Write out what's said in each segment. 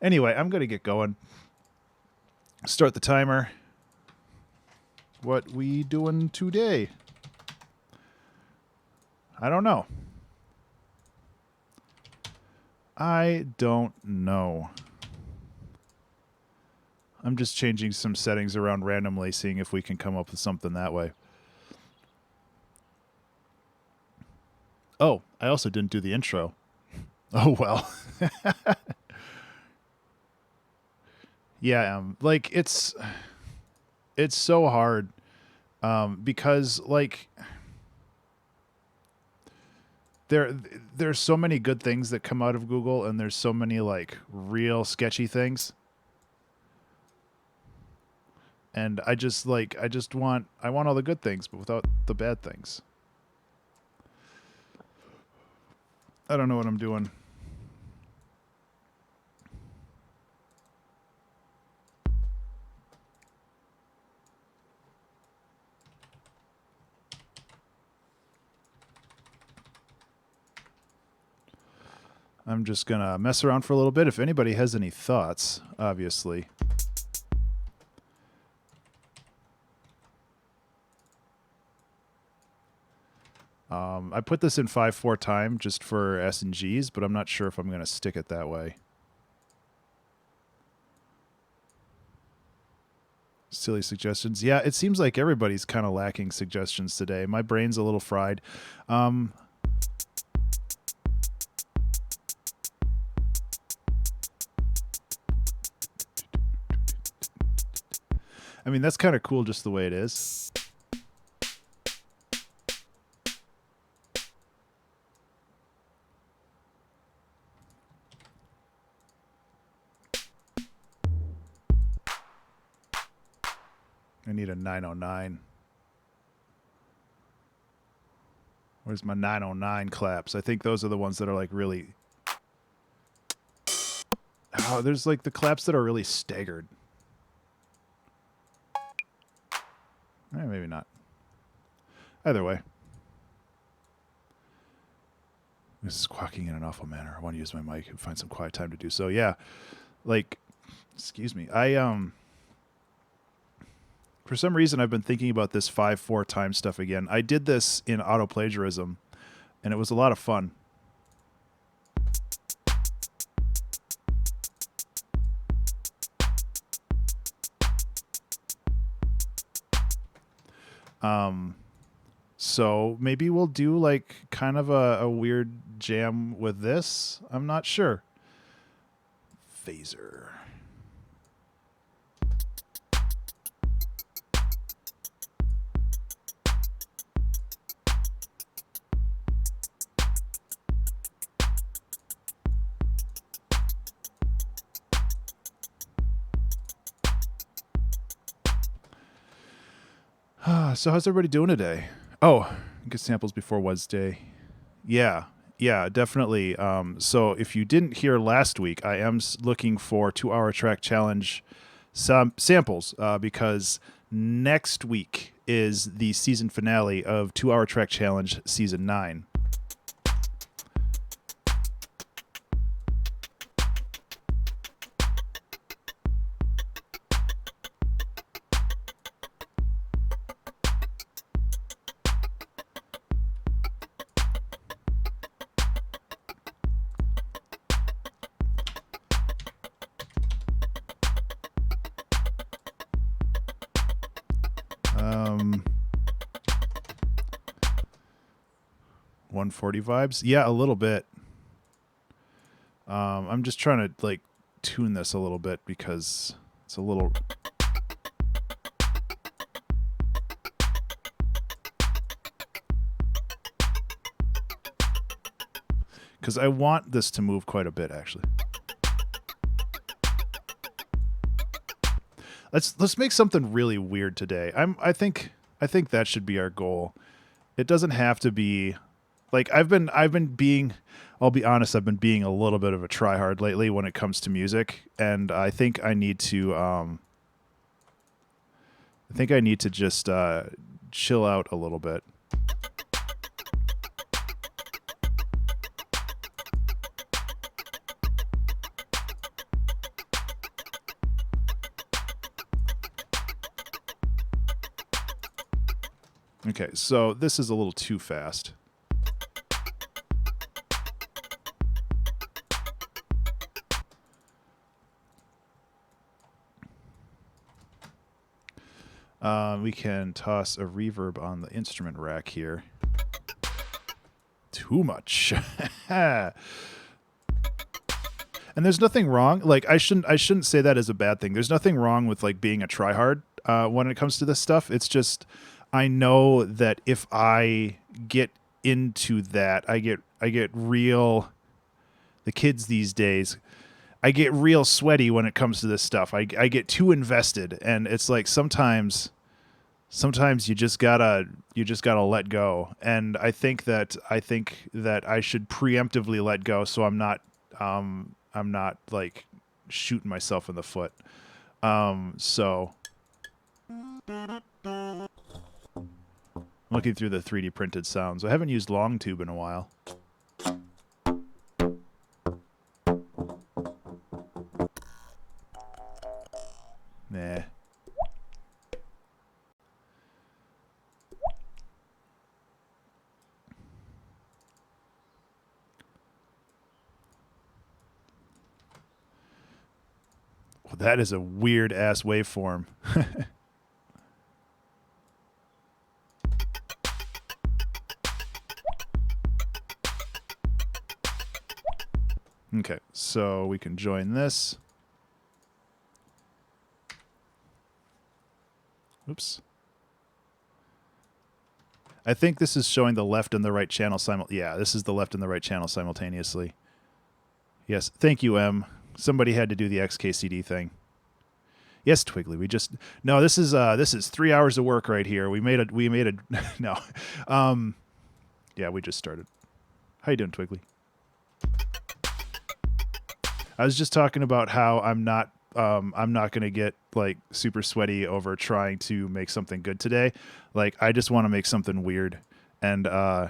Anyway, I'm going to get going. Start the timer. What we doing today? I don't know. I don't know. I'm just changing some settings around randomly, seeing if we can come up with something that way. Oh, I also didn't do the intro. Oh, well. Yeah, like, it's so hard because, like, there's so many good things that come out of Google, and there's so many, like, real sketchy things. And I want all the good things, but without the bad things. I don't know what I'm doing. I'm just going to mess around for a little bit. If anybody has any thoughts, obviously. I put this in 5/4 time just for S and Gs, but I'm not sure if I'm going to stick it that way. Silly suggestions. Yeah, it seems like everybody's kind of lacking suggestions today. My brain's a little fried. I mean, that's kind of cool just the way it is. I need a 909. Where's my 909 claps? I think those are the ones that are like really... Oh, there's like the claps that are really staggered. Maybe not. Either way. This is quacking in an awful manner. I want to use my mic and find some quiet time to do so. Yeah. Like, excuse me. For some reason, I've been thinking about this 5/4 time stuff again. I did this in auto plagiarism, and it was a lot of fun. So maybe we'll do like kind of a weird jam with this. I'm not sure. Phaser. So how's everybody doing today? Oh, get samples before Wednesday. Yeah, definitely. So if you didn't hear last week, I am looking for 2-hour track challenge samples because next week is the season finale of 2-hour track challenge season 9. Um, 140 vibes? Yeah, a little bit. I'm just trying to like tune this a little bit because it's a little... Because I want this to move quite a bit, actually. Let's make something really weird today. I think that should be our goal. It doesn't have to be like I've been being, I'll be honest, I've been being a little bit of a tryhard lately when it comes to music, and I think I need to just chill out a little bit. Okay, so this is a little too fast. We can toss a reverb on the instrument rack here. Too much. And there's nothing wrong. Like I shouldn't say that as a bad thing. There's nothing wrong with like being a tryhard when it comes to this stuff. It's just I know that if I get into that, I get real. The kids these days, I get real sweaty when it comes to this stuff. I get too invested, and it's like sometimes you just gotta let go. And I think that I should preemptively let go, so I'm not like shooting myself in the foot. So looking through the 3D printed sounds. I haven't used long tube in a while. Nah. Well, that is a weird ass waveform. Okay, so we can join this. Oops. I think this is showing the left and the right channel yeah, this is the left and the right channel simultaneously. Yes, thank you, M. Somebody had to do the XKCD thing. Yes, Twiggly. No. This is 3 hours of work right here. We made a no. Yeah, we just started. How you doing, Twiggly? I was just talking about how I'm not going to get like super sweaty over trying to make something good today. Like I just want to make something weird, and I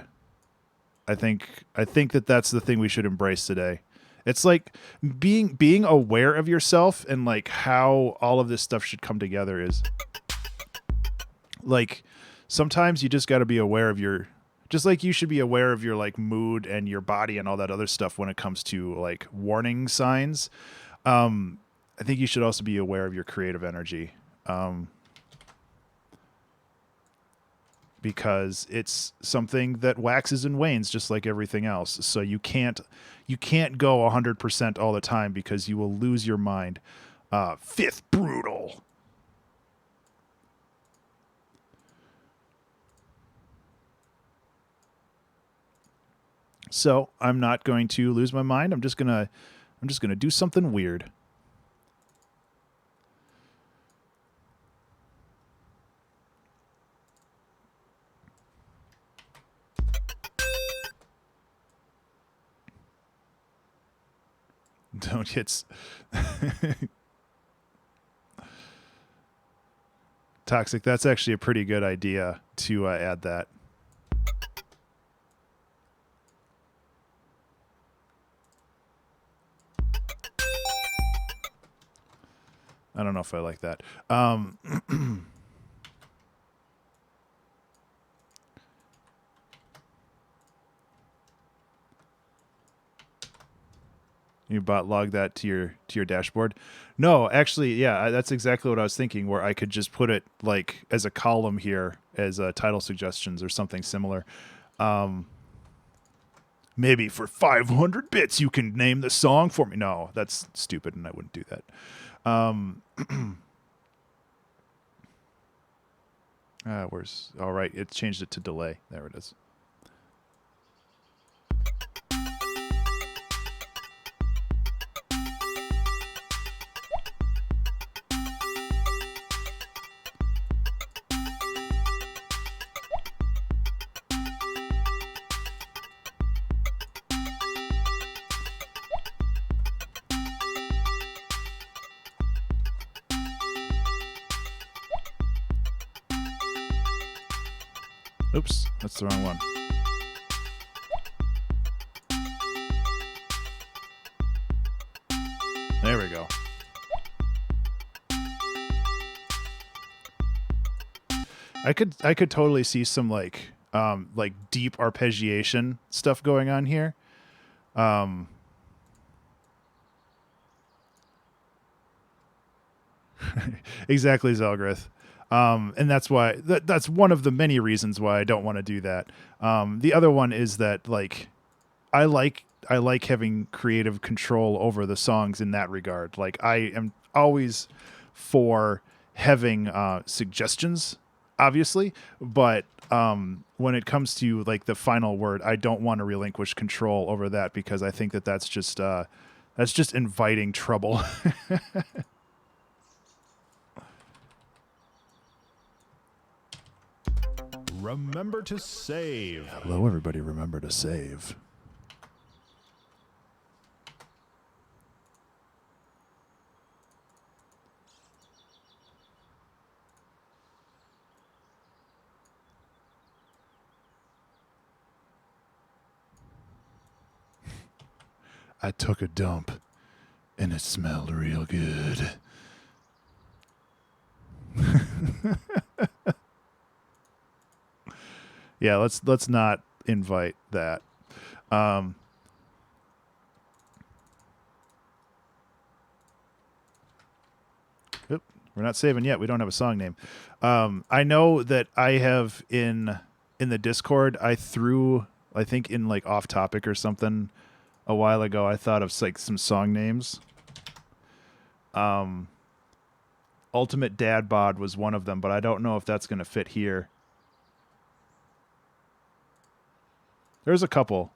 think that that's the thing we should embrace today. It's like being aware of yourself and like how all of this stuff should come together is like sometimes you just got to be aware of your, just like you should be aware of your like mood and your body and all that other stuff when it comes to like warning signs. I think you should also be aware of your creative energy, because it's something that waxes and wanes just like everything else. So you can't go 100% all the time because you will lose your mind. Fifth Brutal. So I'm not going to lose my mind. I'm just gonna do something weird. Don't get Toxic. That's actually a pretty good idea to add that. I don't know if I like that. You log that to your dashboard? No, actually, yeah, that's exactly what I was thinking, where I could just put it like as a column here as title suggestions or something similar. Maybe for 500 bits you can name the song for me. No, that's stupid, and I wouldn't do that. Where's all right? It changed it to delay. There it is. Oops, that's the wrong one. There we go. I could totally see some like deep arpeggiation stuff going on here. Exactly, Zelgrith. And that's why that's one of the many reasons why I don't want to do that. The other one is that like I like having creative control over the songs in that regard. Like I am always for having suggestions, obviously, but when it comes to like the final word, I don't want to relinquish control over that because I think that that's just inviting trouble. Remember to save. Hello, everybody. Remember to save. I took a dump and it smelled real good. Yeah, let's not invite that. Oop, we're not saving yet. We don't have a song name. I know that I have in the Discord. I think in like off topic or something a while ago. I thought of like some song names. Ultimate Dad Bod was one of them, but I don't know if that's going to fit here. There's a couple.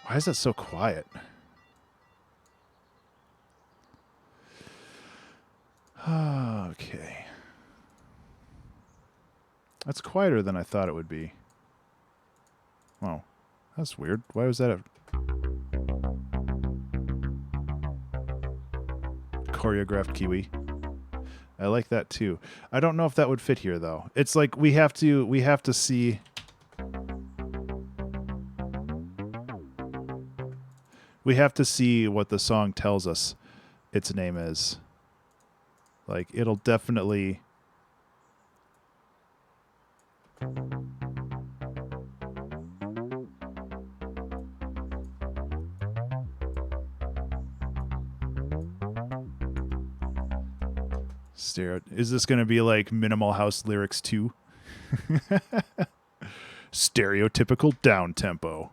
Why is that so quiet? Okay. That's quieter than I thought it would be. Oh, that's weird. Why was that a choreographed Kiwi? I like that too. I don't know if that would fit here though. It's like we have to see. We have to see what the song tells us its name is. Like it'll definitely. Is this going to be like Minimal House Lyrics 2? Stereotypical down tempo.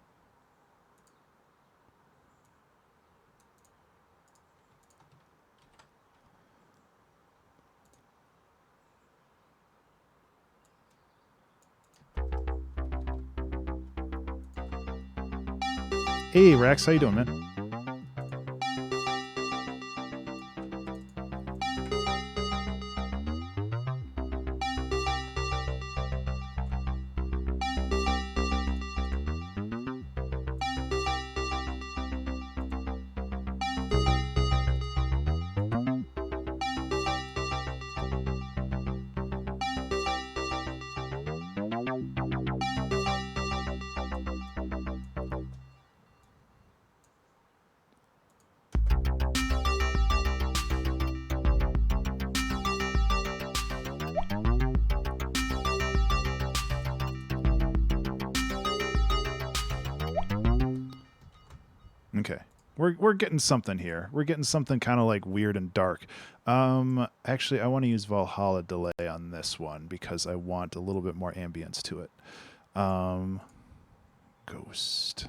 Hey Rex, how you doing, man? Okay. We're getting something here. We're getting something kind of like weird and dark. Actually, I want to use Valhalla delay on this one because I want a little bit more ambience to it. Ghost.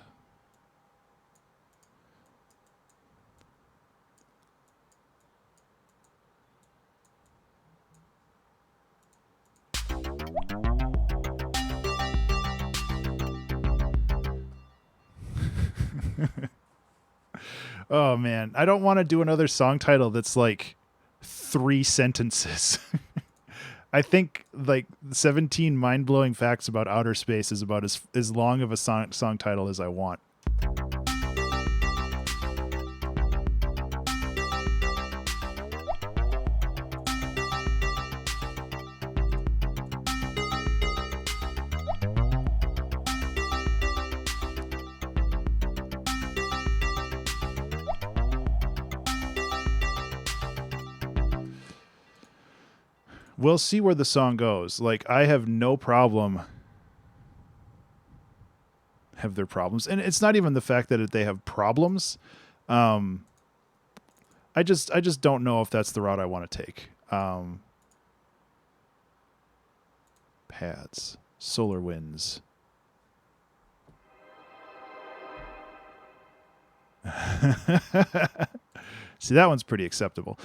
Oh man, I don't want to do another song title that's like 3 sentences. I think like 17 mind-blowing facts about outer space is about as long of a song title as I want. We'll see where the song goes. Like, I have no problem have their problems. And it's not even the fact that they have problems. I just don't know if that's the route I want to take. Pads, solar winds. See, that one's pretty acceptable.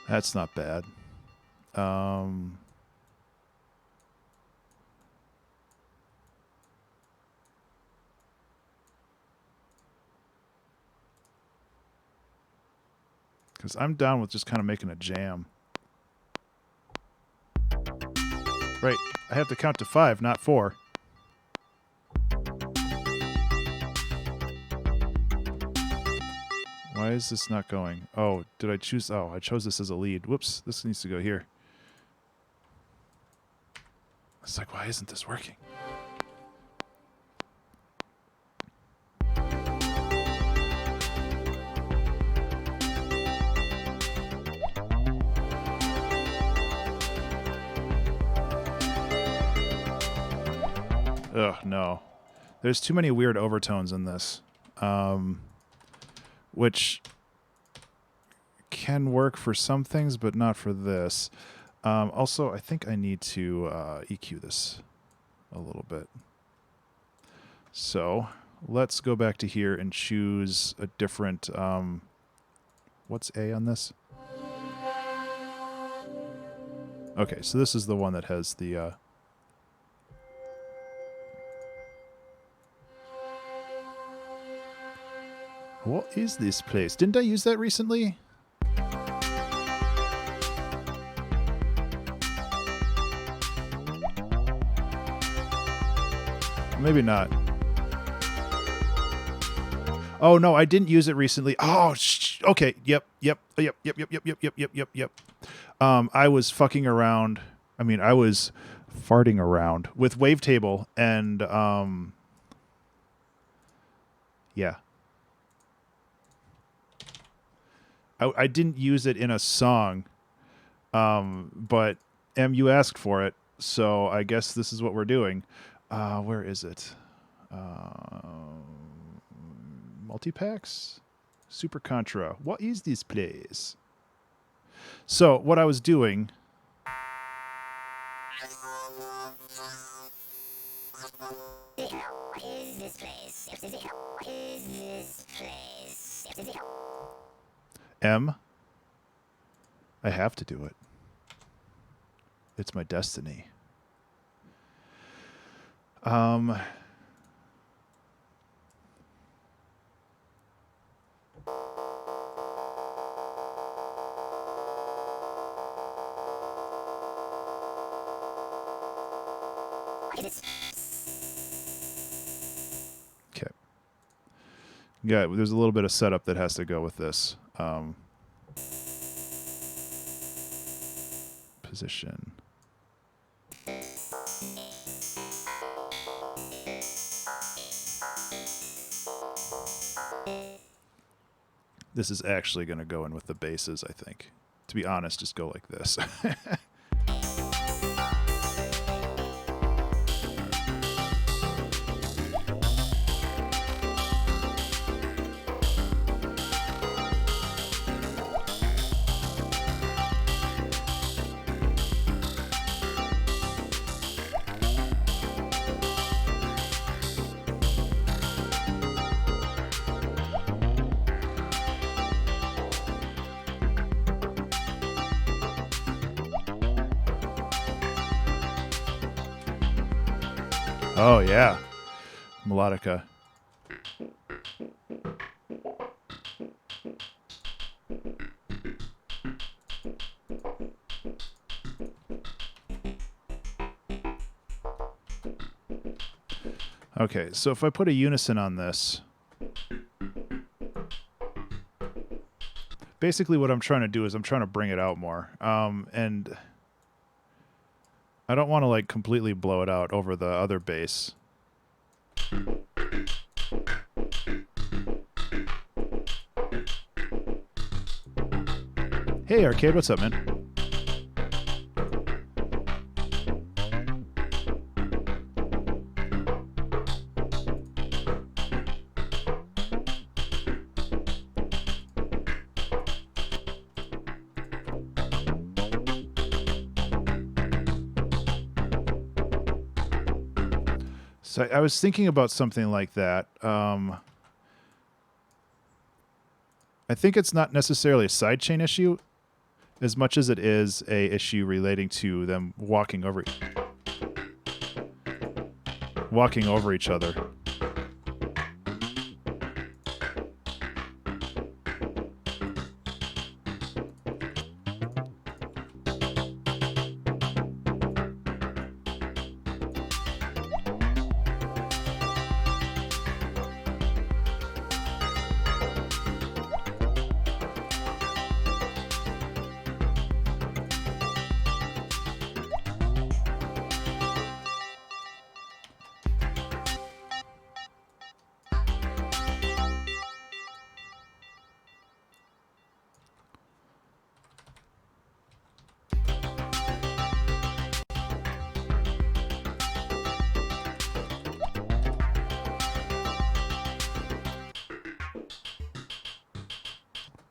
That's not bad. Because I'm down with just kind of making a jam. Right. I have to count to 5, not 4. Why is this not going? Oh, did I choose? Oh, I chose this as a lead. Whoops. This needs to go here. It's like, why isn't this working? Ugh, no. There's too many weird overtones in this. Which can work for some things, but not for this. Also, I think I need to EQ this a little bit. So let's go back to here and choose a different... what's A on this? Okay, so this is the one that has the... What is this place? Didn't I use that recently? Maybe not. Oh no, I didn't use it recently. Oh, okay. Yep. I was fucking around. I mean, I was farting around with Wavetable, and yeah. I didn't use it in a song, but you asked for it, so I guess this is what we're doing. Where is it? Multi-packs? Super Contra. What is this place? So what I was doing... I have to do it. It's my destiny. Okay. Yeah, there's a little bit of setup that has to go with this. Position. This is actually going to go in with the basses, I think. To be honest, just go like this. Oh, yeah. Melodica. Okay, so if I put a unison on this... basically what I'm trying to do is I'm trying to bring it out more. And I don't want to like completely blow it out over the other bass. Hey, Arcade, what's up, man? So I was thinking about something like that. I think it's not necessarily a sidechain issue as much as it is a issue relating to them walking over each other.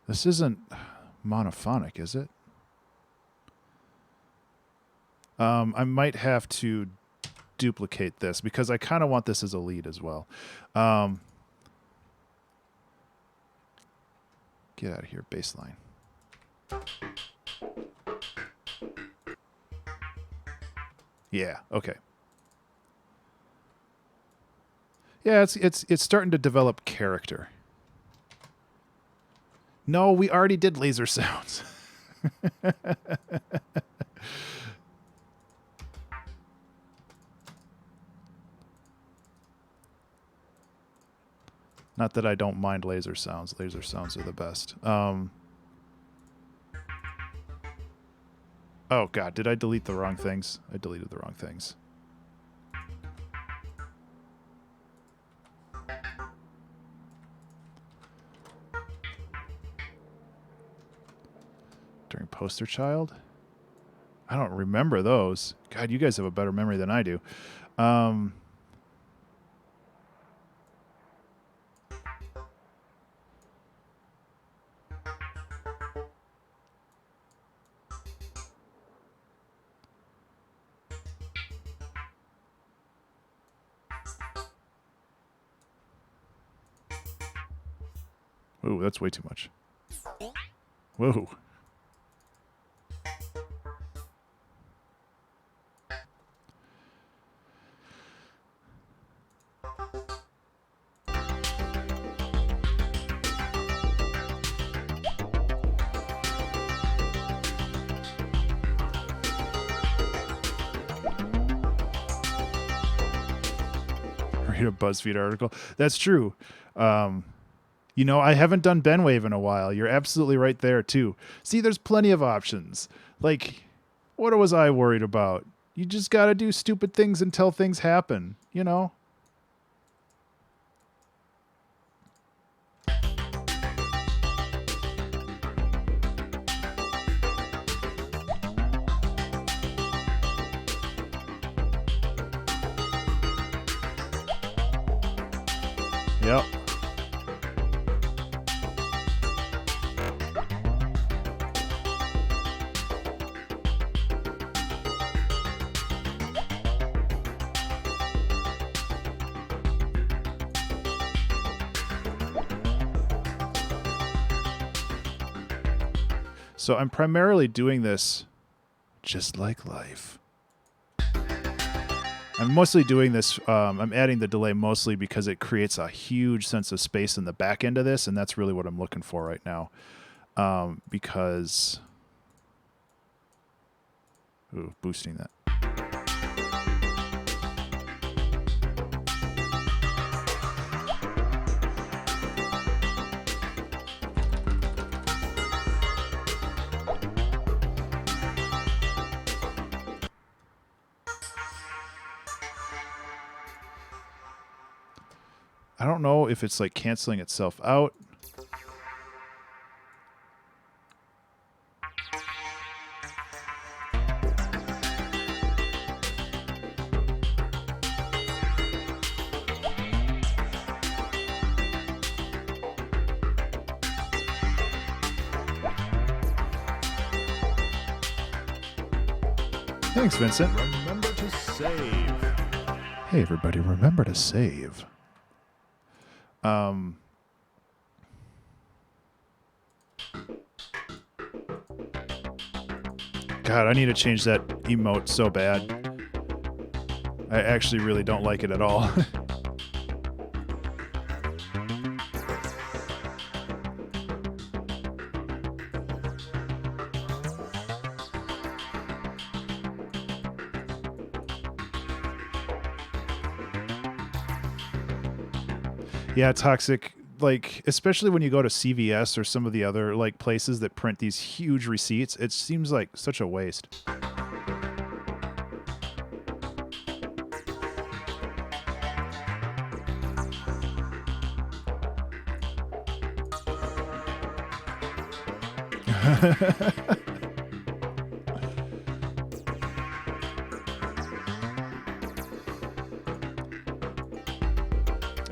This isn't monophonic, is it? I might have to duplicate this because I kind of want this as a lead as well. Get out of here, bass line. Yeah, okay. Yeah, it's starting to develop character. No, we already did laser sounds. Not that I don't mind laser sounds. Laser sounds are the best. Oh, God. Did I delete the wrong things? I deleted the wrong things. During Poster Child? I don't remember those. God, you guys have a better memory than I do. Ooh, that's way too much. Whoa. Read a BuzzFeed article. That's true. You know, I haven't done Benwave in a while. You're absolutely right there, too. See, there's plenty of options. Like, what was I worried about? You just got to do stupid things until things happen, you know? Yep. So I'm primarily doing this just like life. I'm mostly doing this, I'm adding the delay mostly because it creates a huge sense of space in the back end of this, and that's really what I'm looking for right now. Because... Ooh, boosting that. I don't know if it's like canceling itself out. Thanks, Vincent. Remember to save. Hey, everybody, remember to save. God, I need to change that emote so bad. I actually really don't like it at all. Yeah, toxic, like, especially when you go to CVS or some of the other, like, places that print these huge receipts, it seems like such a waste.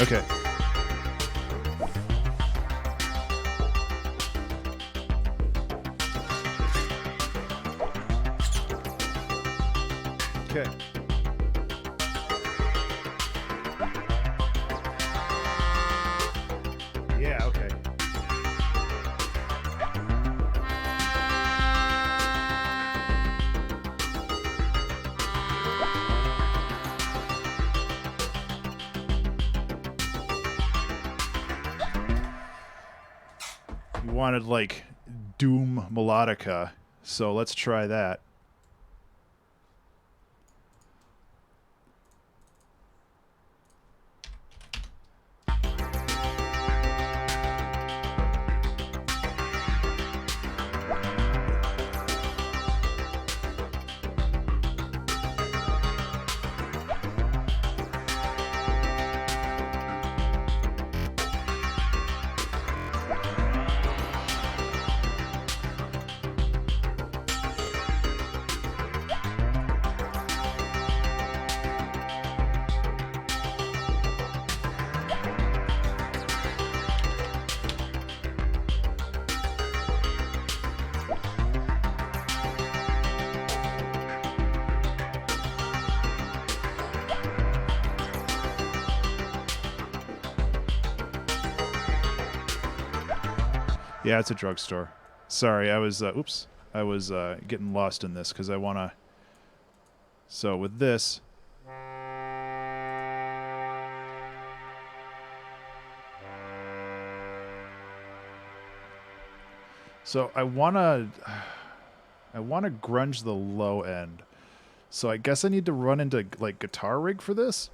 Okay. Okay. Yeah, okay. You wanted like Doom Melodica, so let's try that. Yeah, it's a drugstore. Sorry, I was, oops. I was getting lost in this because I want to... So with this... So I want to grunge the low end. So I guess I need to run into, like, guitar rig for this?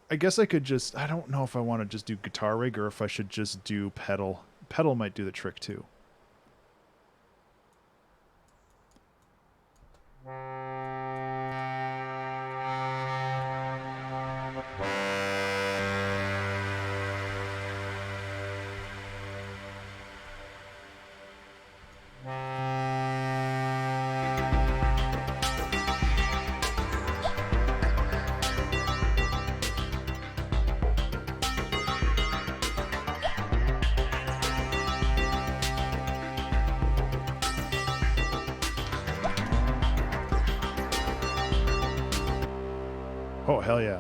I guess I could just... I don't know if I want to just do guitar rig or if I should just do pedal. Pedal might do the trick, too. Oh, hell yeah.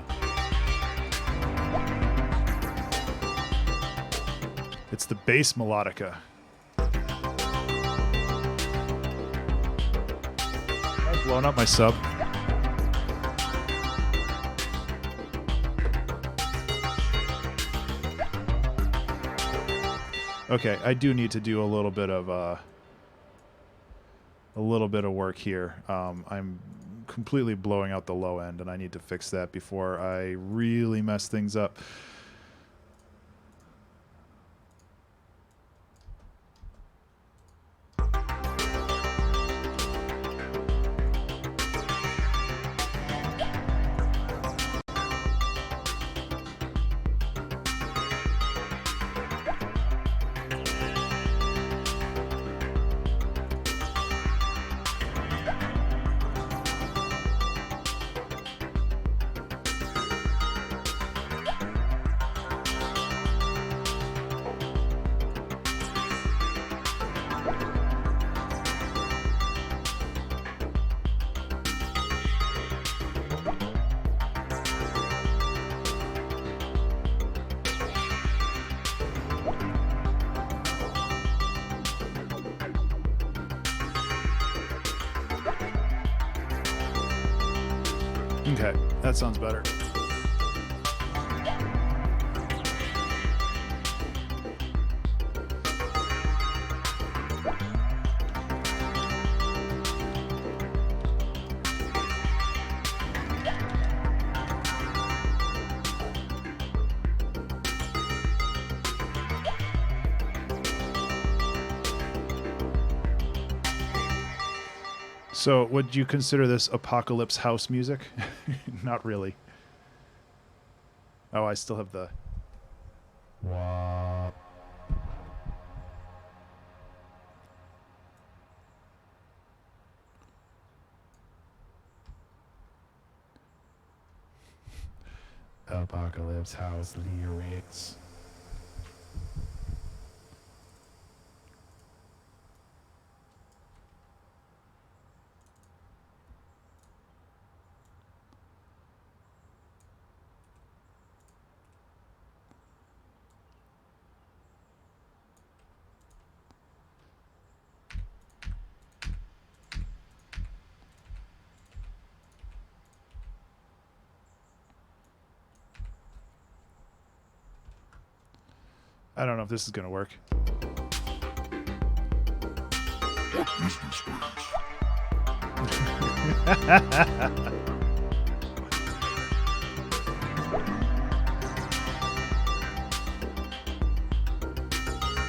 It's the bass melodica. I've blown up my sub. Okay, I do need to do a little bit of work here. I'm completely blowing out the low end, and I need to fix that before I really mess things up. Okay, that sounds better. So, would you consider this apocalypse house music? Not really. Oh, I still have the... Apocalypse house lyrics. I don't know if this is going to work. What is this place?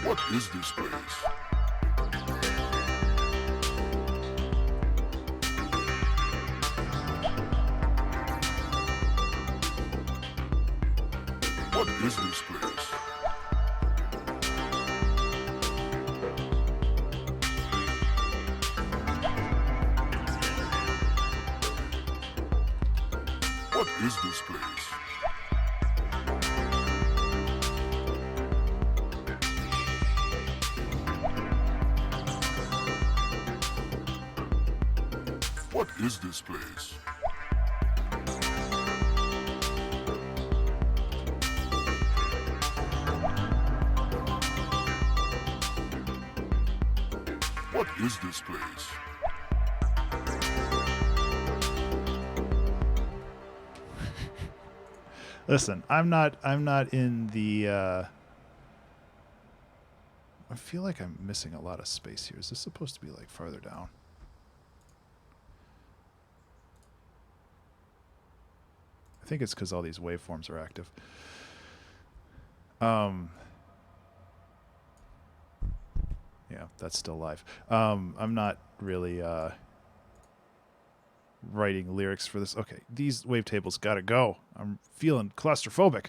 What is this place? What is this place? What is this place? What is this place? What is this place? Listen, I'm not in the I feel like I'm missing a lot of space here. Is this supposed to be like farther down? I think it's because all these waveforms are active. Yeah, that's still live. I'm not really writing lyrics for this. Okay, these wavetables gotta go. I'm feeling claustrophobic.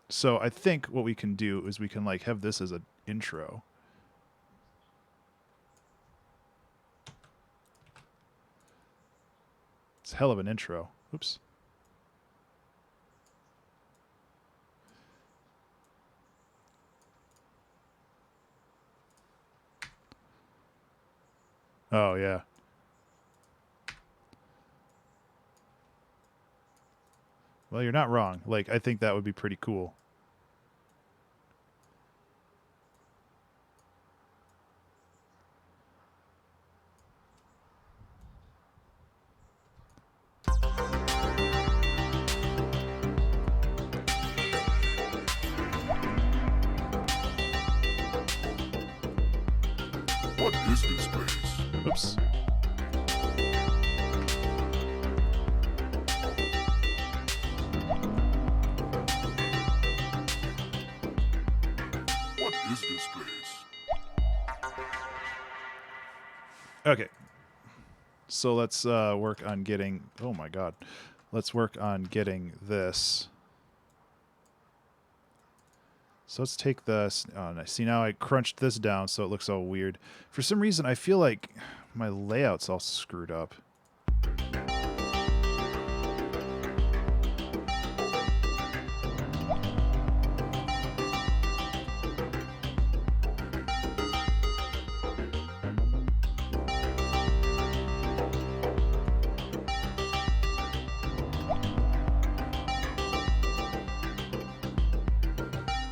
So I think what we can do is we can like have this as an intro. It's a hell of an intro. Oops. Oh, yeah. Well, you're not wrong. Like, I think that would be pretty cool. What is this place? Oops. What is this place? Okay. So let's work on getting... Oh, my God. Let's work on getting this. So let's take this. Oh, nice. See, now I crunched this down so it looks all weird. For some reason, I feel like my layout's all screwed up.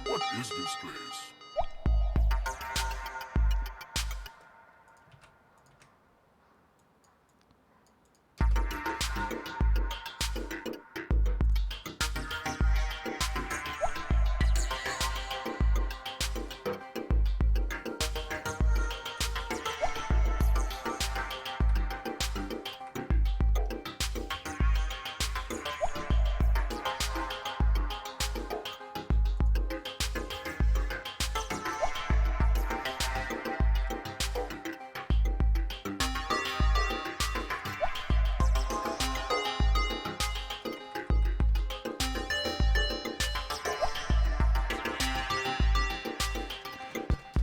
What is this place?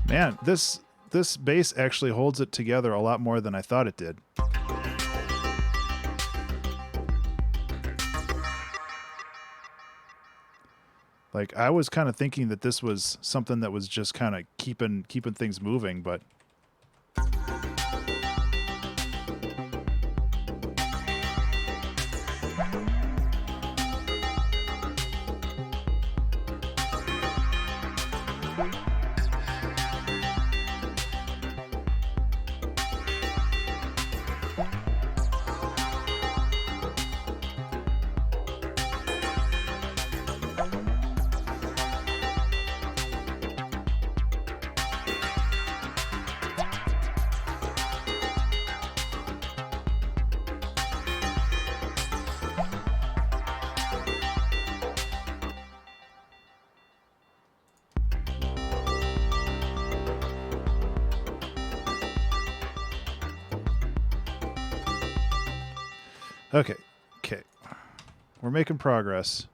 Man, this bass actually holds it together a lot more than I thought it did. Like, I was kind of thinking that this was something that was just kind of keeping things moving, but okay. We're making progress.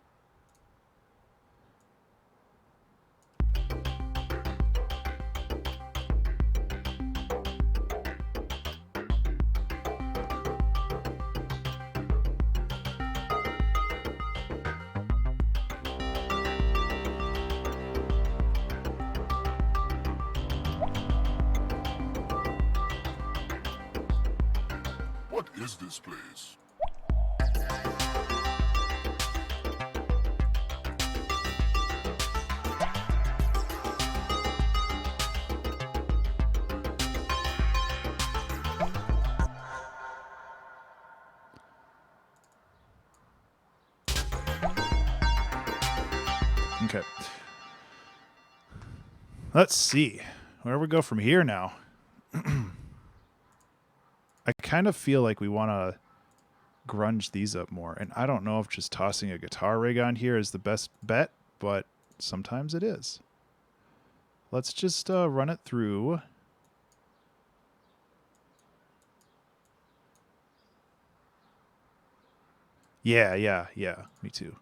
What is this place? Okay. Let's see where we go from here now. I kind of feel like we want to grunge these up more, and I don't know if just tossing a guitar rig on here is the best bet, but sometimes it is. Let's just run it through. Yeah, me too.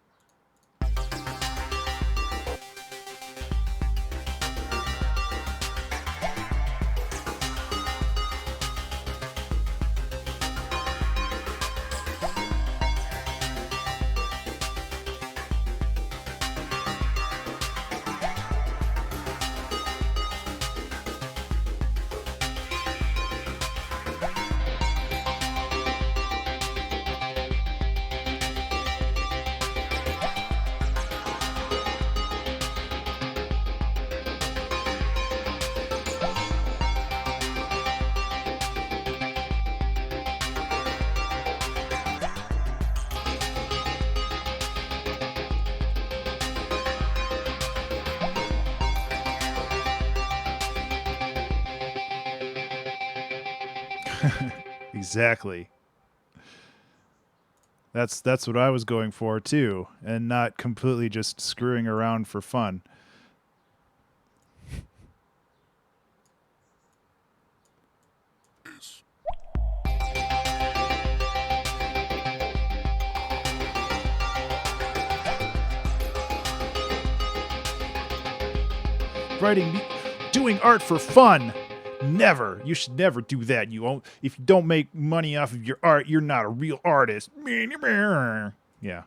Exactly. That's what I was going for too, and not completely just screwing around for fun. Is. Doing art for fun. Never. You should never do that. If you don't make money off of your art, you're not a real artist. Yeah.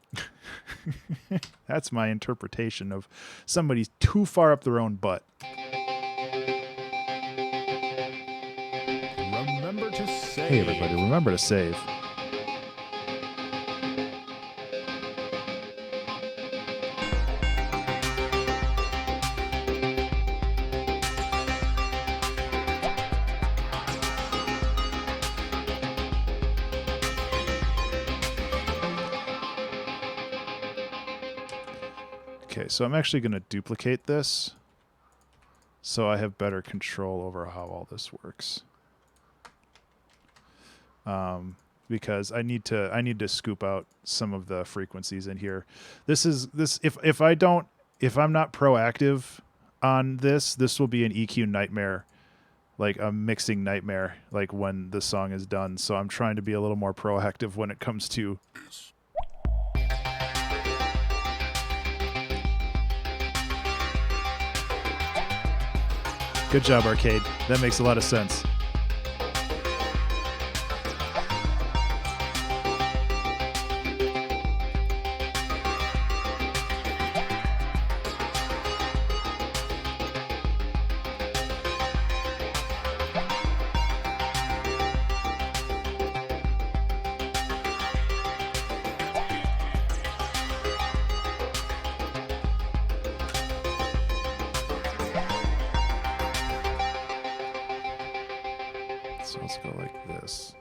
That's my interpretation of somebody's too far up their own butt. Remember to save. Hey everybody, remember to save. Okay, so I'm actually going to duplicate this so I have better control over how all this works. Because I need to scoop out some of the frequencies in here. If I'm not proactive on this will be an EQ nightmare, like a mixing nightmare, like when the song is done. So I'm trying to be a little more proactive when it comes to Is. Good job, Arcade. That makes a lot of sense. So let's go like this.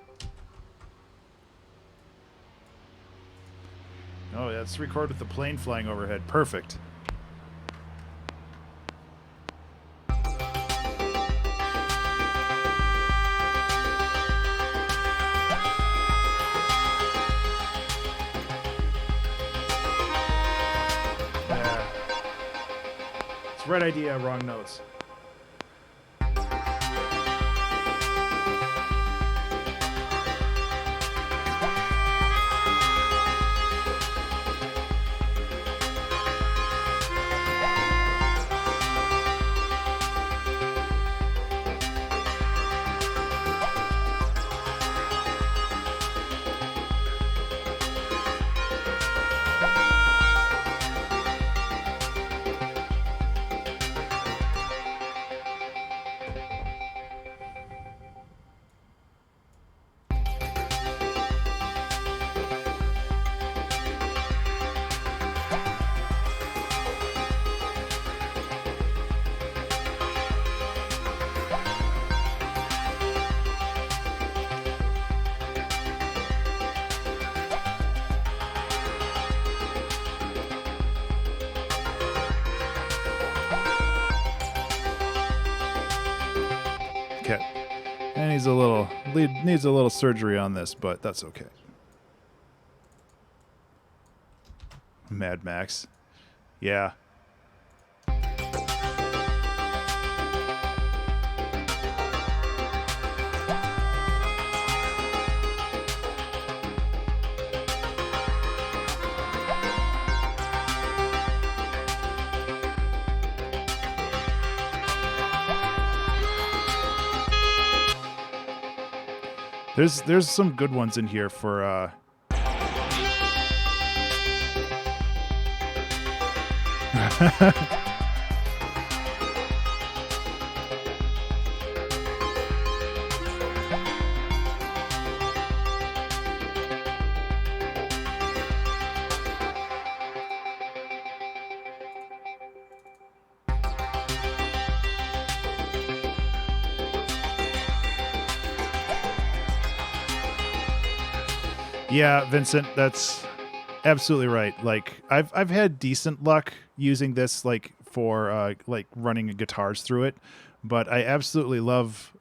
Oh, yeah, let's record with the plane flying overhead. Perfect. Yeah. It's right idea, wrong notes. Okay. And needs a little surgery on this, but that's okay. Mad Max. Yeah. There's some good ones in here for Yeah, Vincent, that's absolutely right. Like I've had decent luck using this like for like running guitars through it, but I absolutely love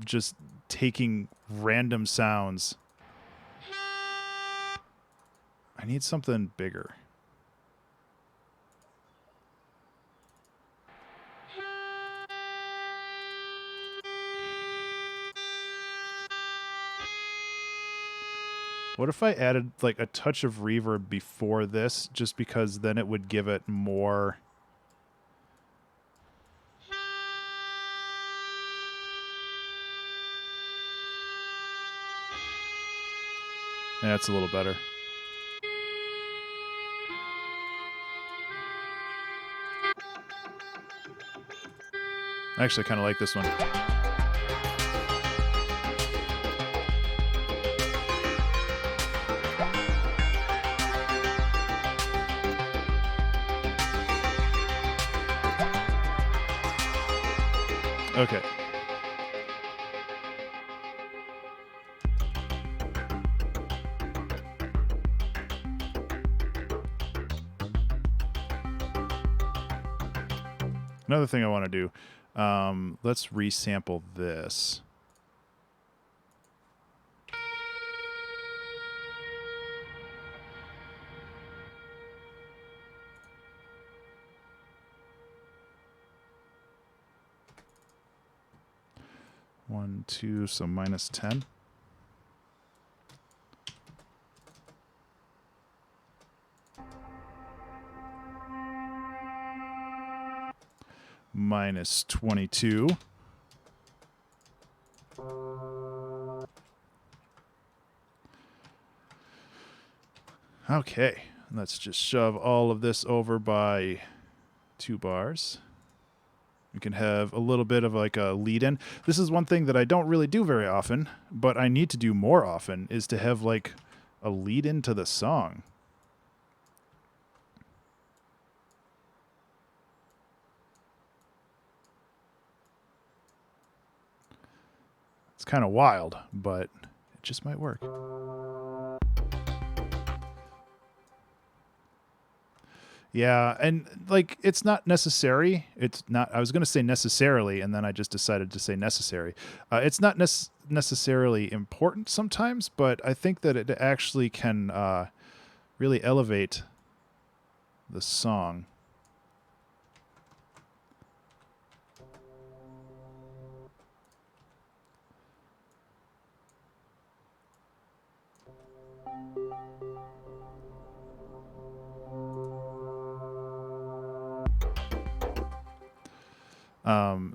just taking random sounds. I need something bigger. What if I added like a touch of reverb before this, just because then it would give it more... That's a little better. I actually kind of like this one. Okay. Another thing I want to do, let's resample this. One, two, so minus 10. minus 22. Okay, let's just shove all of this over by 2 bars. We can have a little bit of like a lead in. This is one thing that I don't really do very often, but I need to do more often, is to have like a lead into the song. It's kind of wild, but it just might work. Yeah, and like it's not necessary. It's not. I was going to say necessarily, and then I just decided to say necessary. It's not necessarily important sometimes, but I think that it actually can really elevate the song.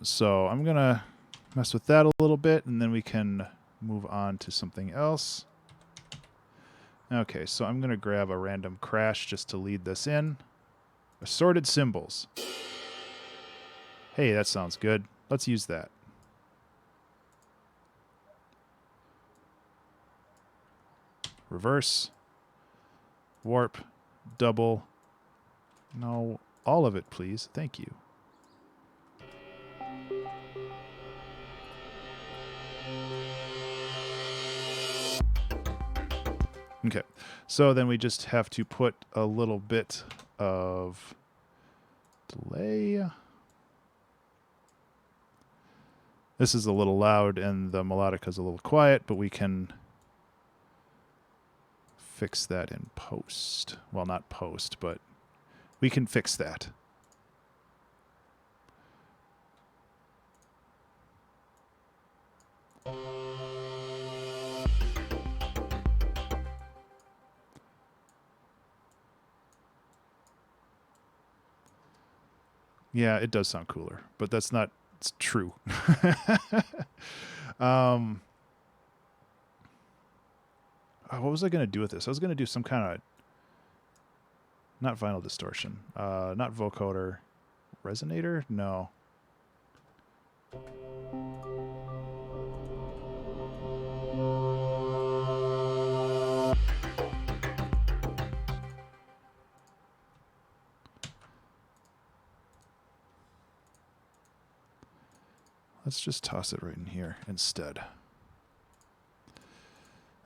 So I'm going to mess with that a little bit, and then we can move on to something else. Okay, so I'm going to grab a random crash just to lead this in. Assorted cymbals. Hey, that sounds good. Let's use that. Reverse. Warp. Double. No, all of it, please. Thank you. Okay, so then we just have to put a little bit of delay. This is a little loud and the melodica is a little quiet, but we can fix that in post. Well, not post, but we can fix that. Yeah, it does sound cooler, but that's not true. What was I going to do with this? I was going to do some kind of, not vinyl distortion, not vocoder, resonator? No. Let's just toss it right in here instead.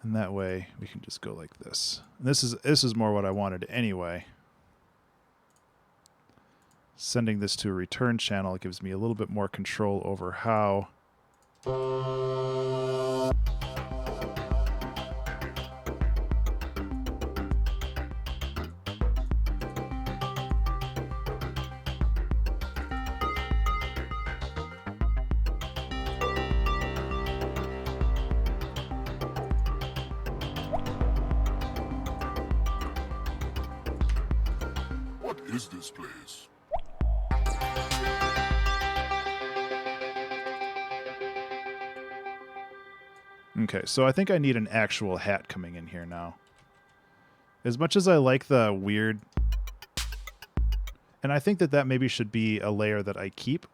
And that way we can just go like this. And this is more what I wanted anyway. Sending this to a return channel gives me a little bit more control over how What is this place? Okay, so I think I need an actual hat coming in here now. As much as I like the weird... And I think that that maybe should be a layer that I keep,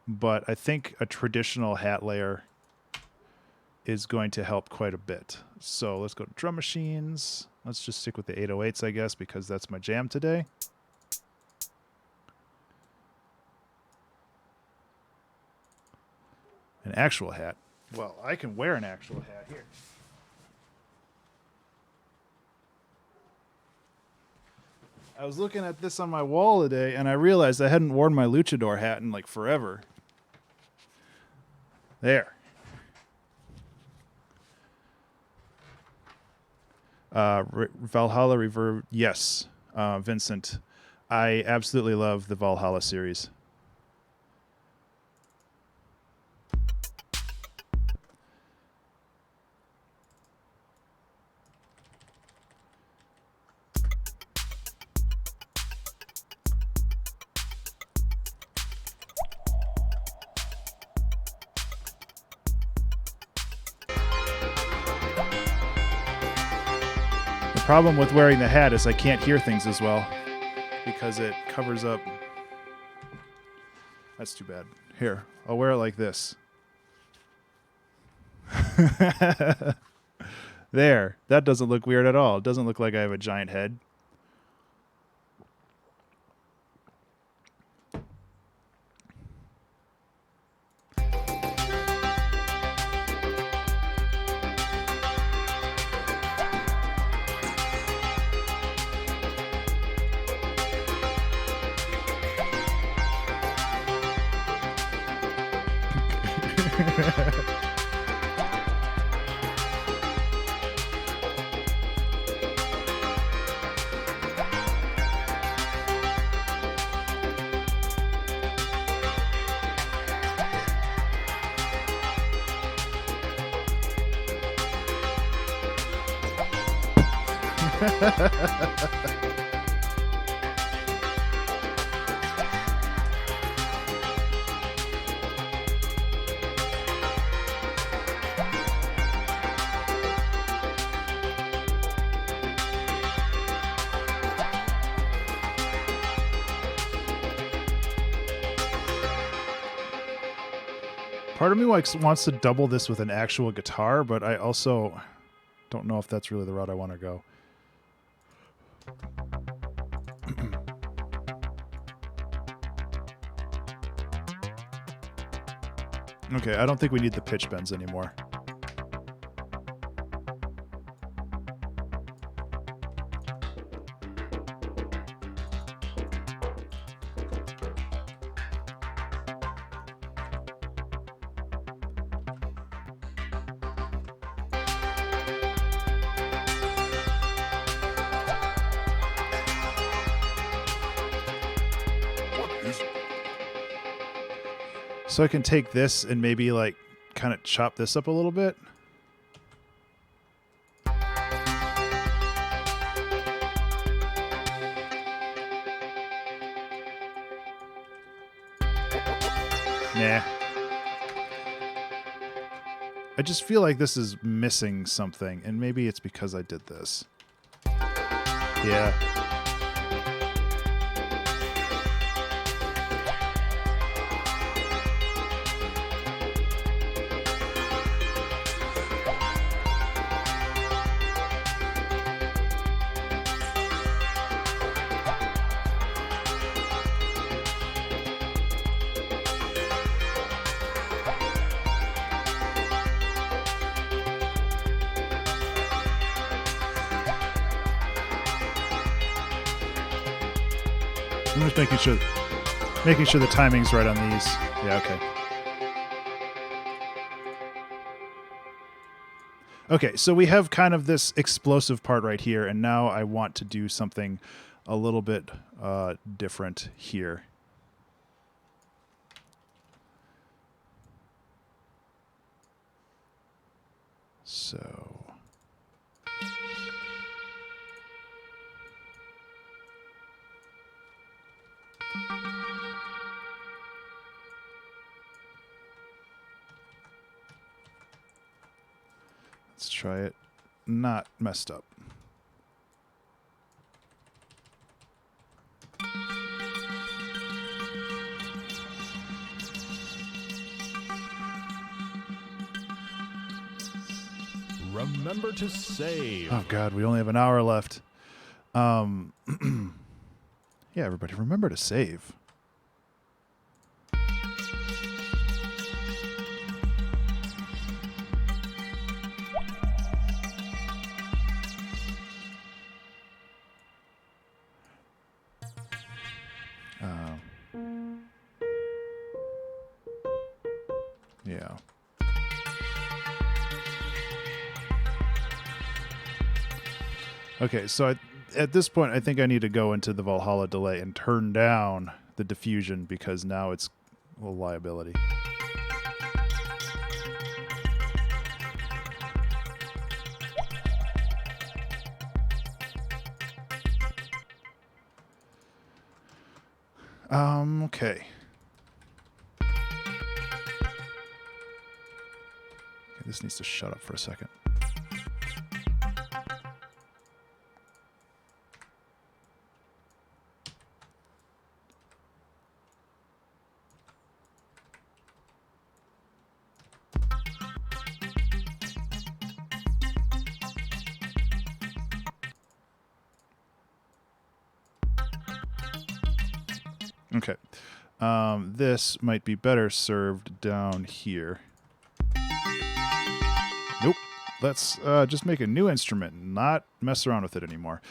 but I think a traditional hat layer is going to help quite a bit. So let's go to drum machines. Let's just stick with the 808s, I guess, because that's my jam today. An actual hat. Well, I can wear an actual hat here. I was looking at this on my wall today, and I realized I hadn't worn my luchador hat in like forever. There. Valhalla Reverb. Yes, Vincent. I absolutely love the Valhalla series. problem with wearing the hat is I can't hear things as well because it covers up. That's too bad. Here, I'll wear it like this. There. That doesn't look weird at all. It doesn't look like I have a giant head. Part of me wants to double this with an actual guitar, but I also don't know if that's really the route I want to go. Okay, I don't think we need the pitch bends anymore. So I can take this and maybe like kind of chop this up a little bit. Nah. I just feel like this is missing something, and maybe it's because I did this. Yeah. I'm just making sure the timing's right on these. Yeah, okay. Okay, so we have kind of this explosive part right here, and now I want to do something a little bit different here. So... let's try it not messed up. Remember to save. Oh God, we only have an hour left. Yeah, everybody, remember to save. Yeah. Okay, so at this point, I think I need to go into the Valhalla delay and turn down the diffusion because now it's a liability. Okay. This needs to shut up for a second. Okay. This might be better served down here. Nope. Let's just make a new instrument and not mess around with it anymore.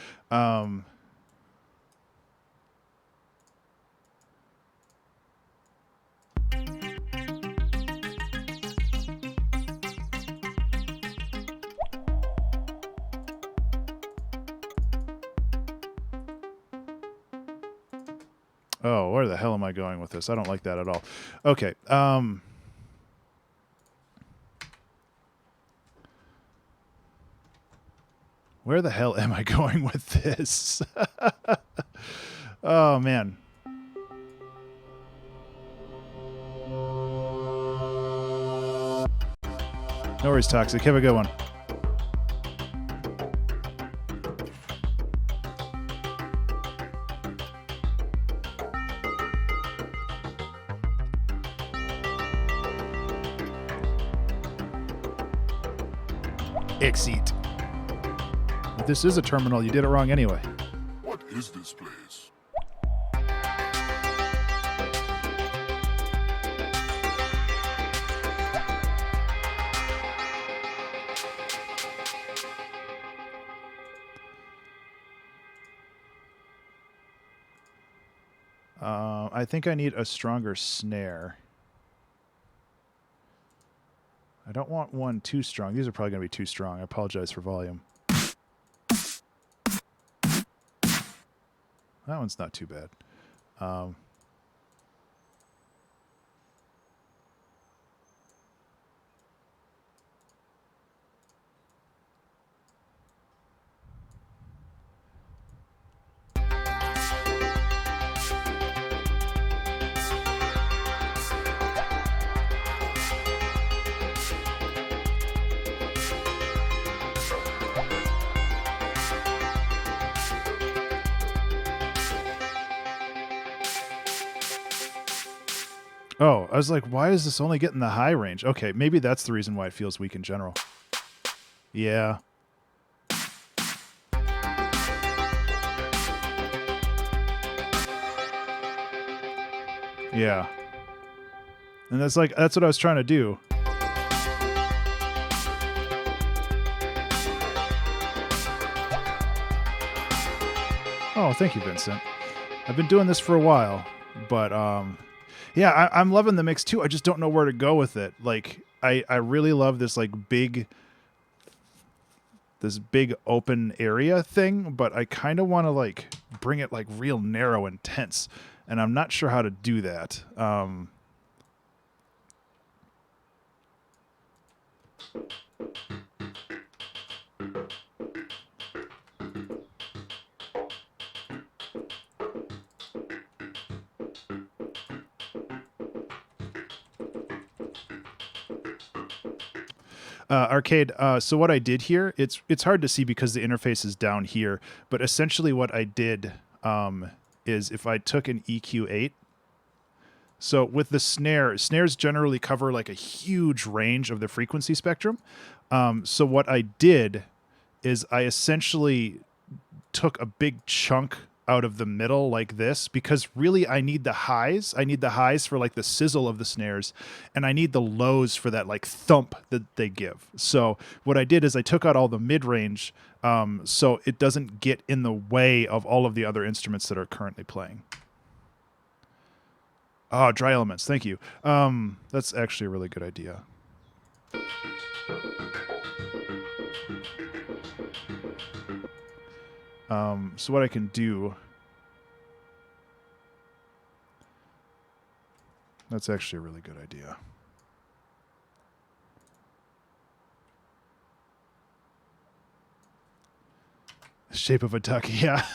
Oh, where the hell am I going with this? I don't like that at all. Okay. Where the hell am I going with this? Oh, man. No worries, Toxic. Have a good one. Exit. If this is a terminal, you did it wrong anyway. What is this place? I think I need a stronger snare. I don't want one too strong. These are probably going to be too strong. I apologize for volume. That one's not too bad. Oh, I was like, why is this only getting the high range? Okay, maybe that's the reason why it feels weak in general. Yeah. Yeah. And that's what I was trying to do. Oh, thank you, Vincent. I've been doing this for a while, but yeah, I'm loving the mix too. I just don't know where to go with it. Like, I really love this big open area thing, but I kind of want to bring it real narrow and tense, and I'm not sure how to do that. Arcade. So what I did here, it's hard to see because the interface is down here, but essentially what I did is if I took an EQ8, so with the snares generally cover a huge range of the frequency spectrum. So what I did is I essentially took a big chunk out of the middle like this, because really I need the highs. I need the highs for the sizzle of the snares, and I need the lows for that thump that they give. So what I did is I took out all the mid-range so it doesn't get in the way of all of the other instruments that are currently playing. Oh, dry elements. Thank you. That's actually a really good idea. So what I can do, that's actually a really good idea. Shape of a duck, yeah.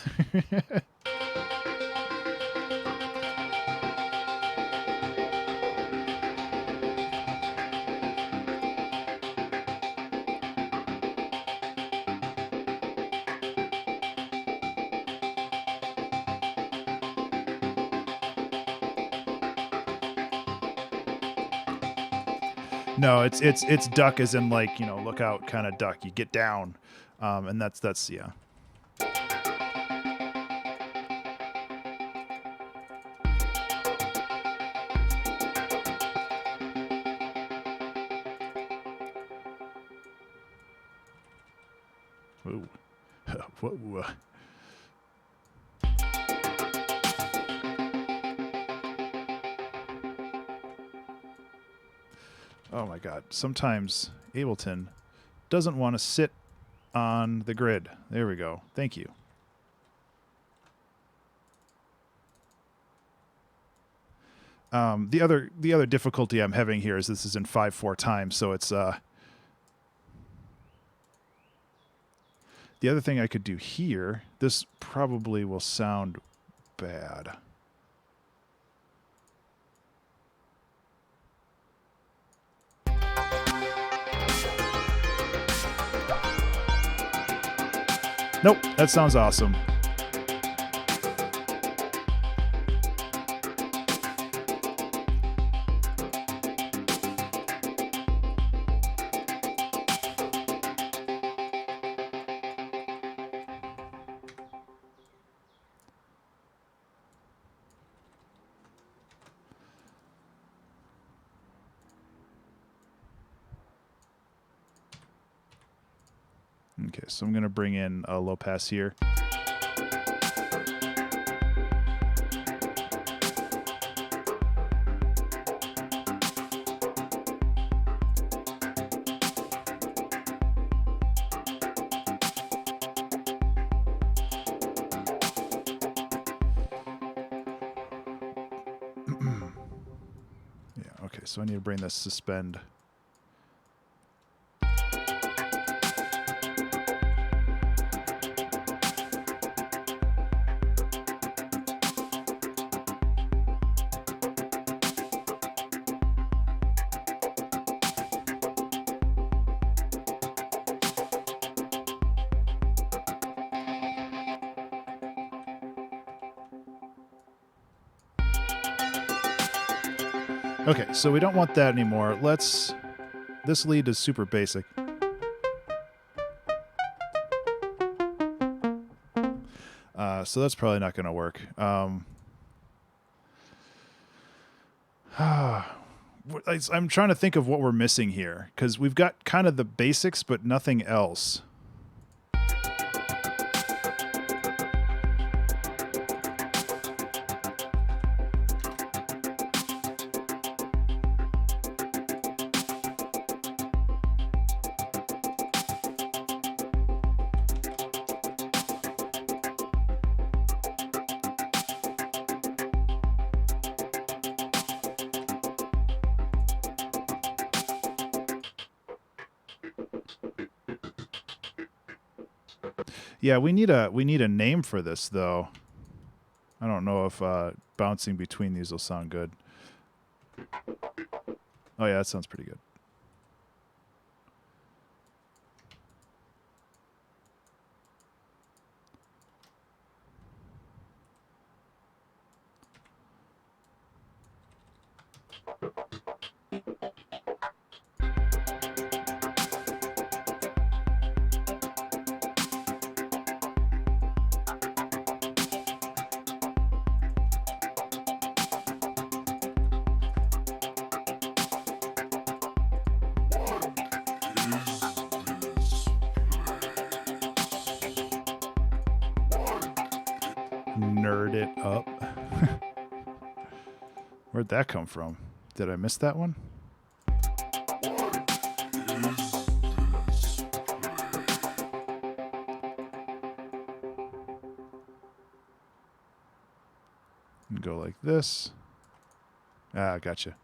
No, it's duck as in look out kind of duck. You get down, and that's yeah. Whoa. Whoa. Oh my God. Sometimes Ableton doesn't want to sit on the grid. There we go. Thank you. The other difficulty I'm having here is this is in 5/4 time, so it's the other thing I could do here. This probably will sound bad. Nope, that sounds awesome. Okay, so I'm going to bring in a low pass here. Yeah, okay, so I need to bring this suspend. Okay, so we don't want that anymore. This lead is super basic. So that's probably not going to work. I'm trying to think of what we're missing here, because we've got kind of the basics, but nothing else. Yeah, we need a name for this though. I don't know if bouncing between these will sound good. Oh yeah, that sounds pretty good. Nerd it up. Where'd that come from? Did I miss that one? And go like this. Ah, gotcha.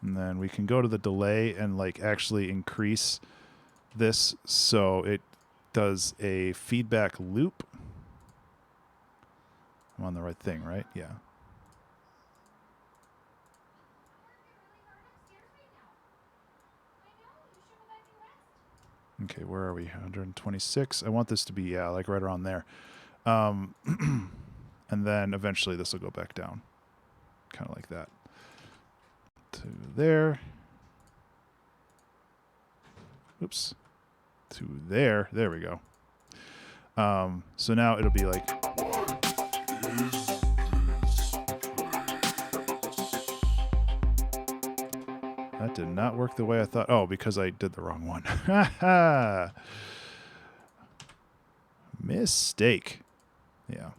And then we can go to the delay and like actually increase this so it does a feedback loop. I'm on the right thing, right? Yeah. Okay, where are we? 126. I want this to be, yeah, like right around there. And then eventually this will go back down. Kind of like that. To there. Oops. To there. There we go. So now it'll be like... That did not work the way I thought. Oh, because I did the wrong one. Ha ha. Mistake. Yeah.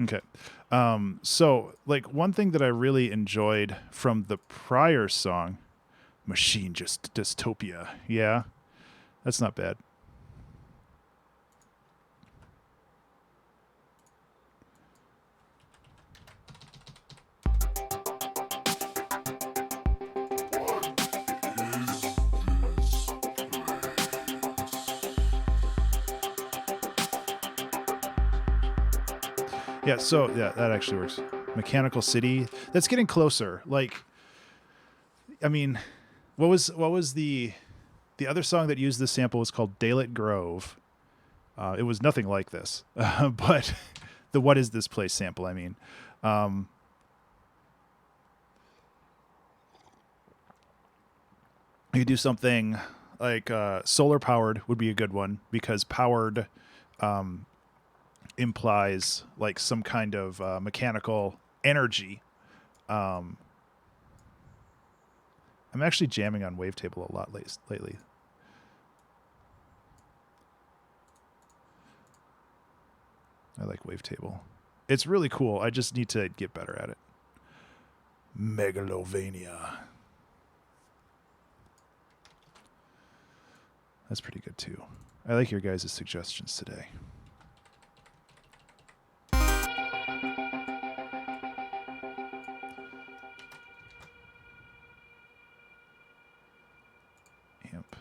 Okay. So like one thing that I really enjoyed from the prior song, Machine Just Dystopia. Yeah. That's not bad. Yeah, so yeah, that actually works. Mechanical City. That's getting closer. Like, I mean, what was the other song that used this sample was called Daylit Grove. It was nothing like this, but the What Is This Place sample, I mean. You could do something like solar powered would be a good one because powered implies like some kind of mechanical energy. I'm actually jamming on Wavetable a lot lately. I like Wavetable. It's really cool. I just need to get better at it. Megalovania. That's pretty good too. I like your guys' suggestions today. Amp.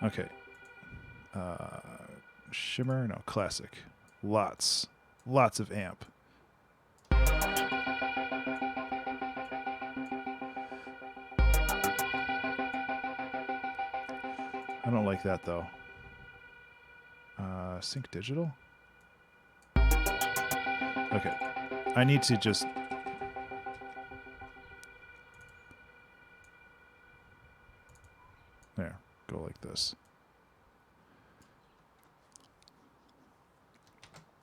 Okay. Shimmer? No, classic. Lots of amp. I don't like that though. Sync digital? Okay. I need to just... There. Go like this.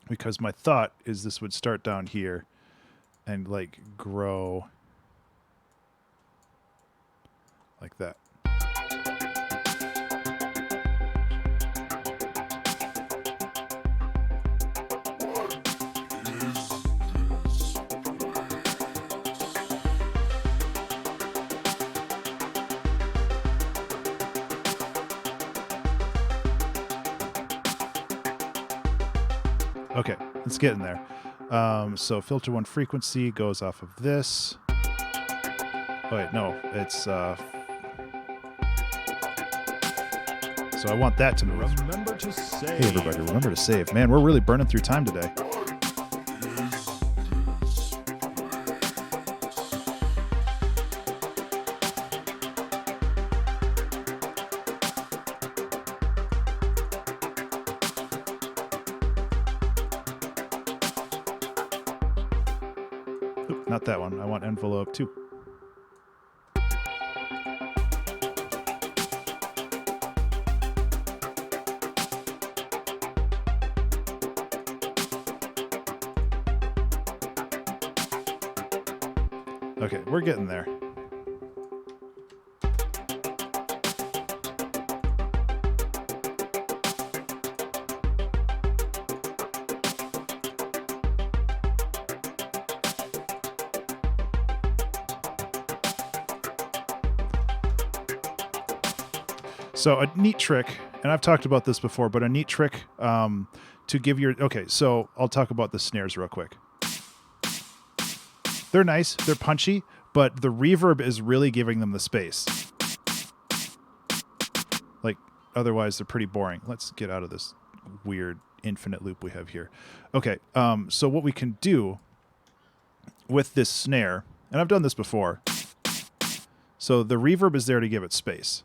Because my thought is this would start down here and like grow like that. Okay, let's get in there. So filter one frequency goes off of this. Oh wait, no, it's so I want that to move. Remember to save. Hey everybody, remember to save. Man, we're really burning through time today. Oop, not that one. I want envelope 2. Okay, we're getting there. So a neat trick, and I've talked about this before, but a neat trick to give your... Okay, so I'll talk about the snares real quick. They're nice, they're punchy, but the reverb is really giving them the space. Like, otherwise they're pretty boring. Let's get out of this weird infinite loop we have here. Okay, so what we can do with this snare, and I've done this before. So the reverb is there to give it space.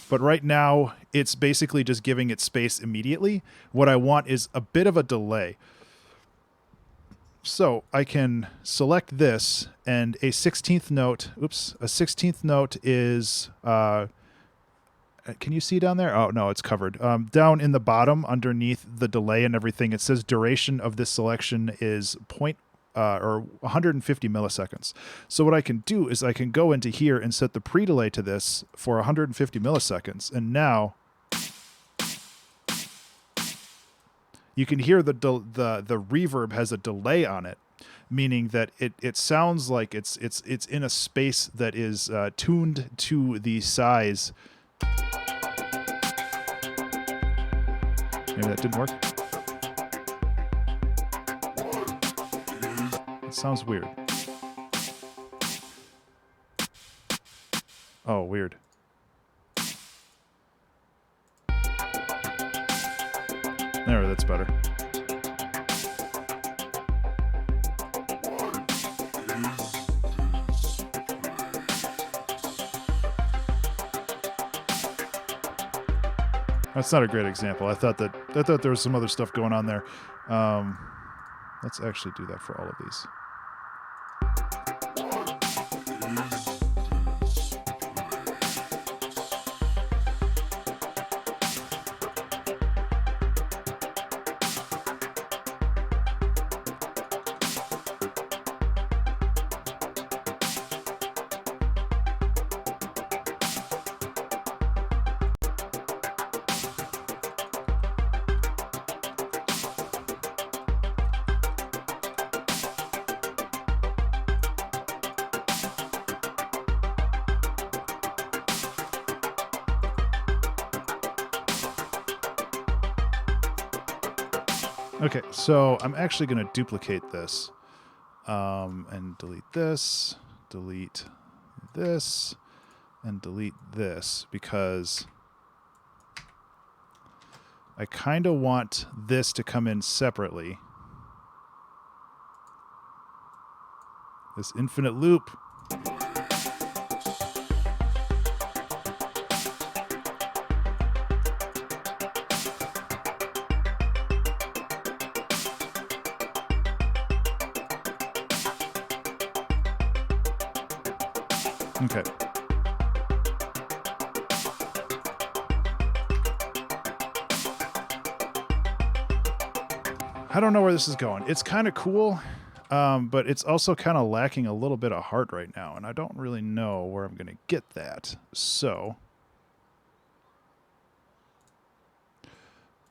But right now, it's basically just giving it space immediately. What I want is a bit of a delay. So I can select this, and a 16th note, a 16th note is, can you see down there? Oh, no, it's covered. Down in the bottom, underneath the delay and everything, it says duration of this selection is 150 milliseconds. So what I can do is I can go into here and set the pre-delay to this for 150 milliseconds. And now you can hear the reverb has a delay on it, meaning that it sounds like it's in a space that is tuned to the size. Maybe that didn't work. It sounds weird. Oh, weird. There, that's better. That's not a great example. I thought there was some other stuff going on there. Let's actually do that for all of these. Okay, so I'm actually going to duplicate this and delete this, and delete this, because I kind of want this to come in separately. This infinite loop. Okay. I don't know where this is going. It's kind of cool, but it's also kind of lacking a little bit of heart right now, and I don't really know where I'm going to get that. So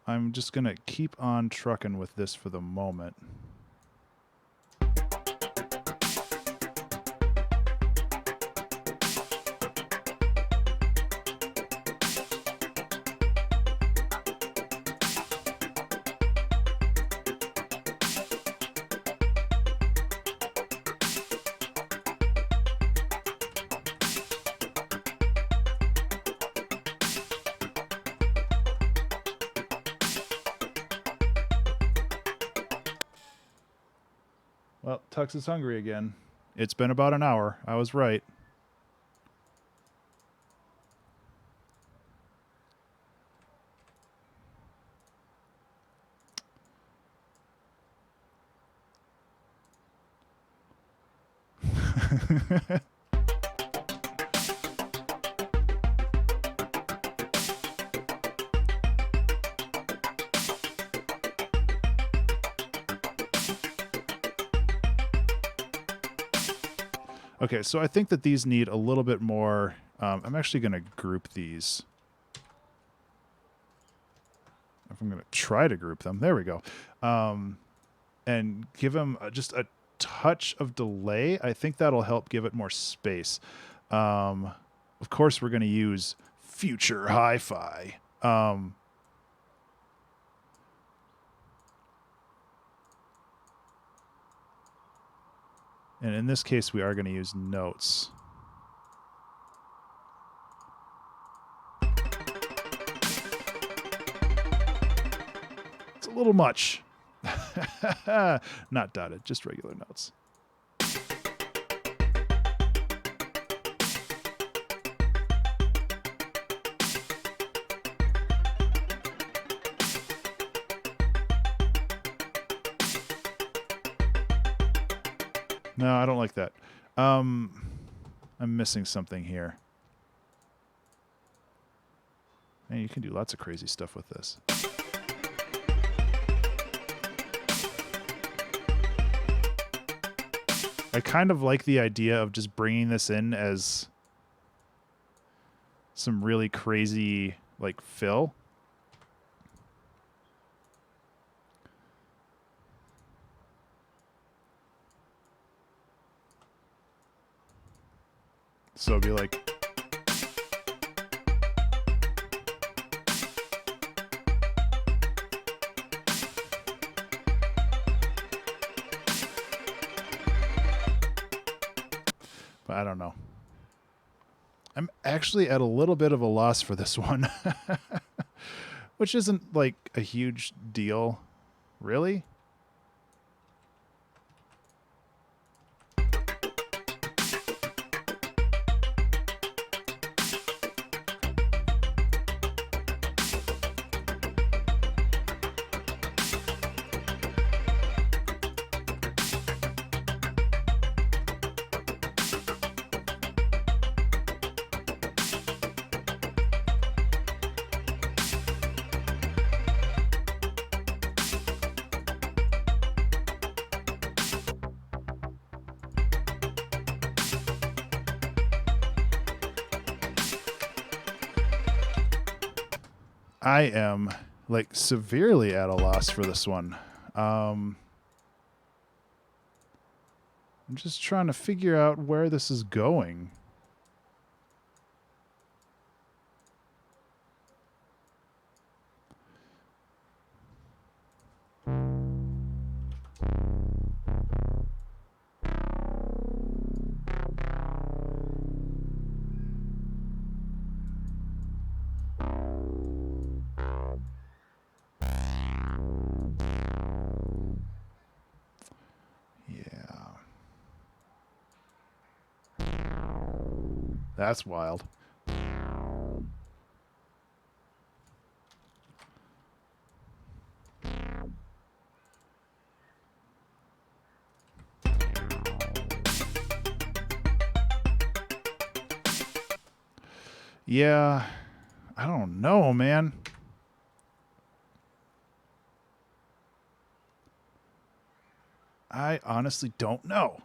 I'm just going to keep on trucking with this for the moment. Well, Tux is hungry again. It's been about an hour. I was right. Okay, so I think that these need a little bit more. I'm actually going to group these. If I'm going to try to group them. There we go. And give them just a touch of delay. I think that'll help give it more space. Of course, we're going to use future hi-fi. And in this case, we are going to use notes. It's a little much. Not dotted, just regular notes. No, I don't like that. I'm missing something here. Man, you can do lots of crazy stuff with this. I kind of like the idea of just bringing this in as some really crazy, like, fill. So it'd be like... But I don't know. I'm actually at a little bit of a loss for this one. Which isn't like a huge deal, really. I am like severely at a loss for this one. I'm just trying to figure out where this is going. That's wild. Yeah, I don't know, man. I honestly don't know.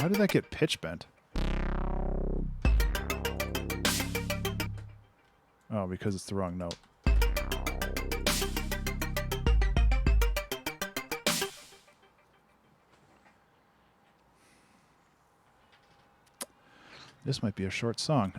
Why did that get pitch bent? Oh, because it's the wrong note. This might be a short song.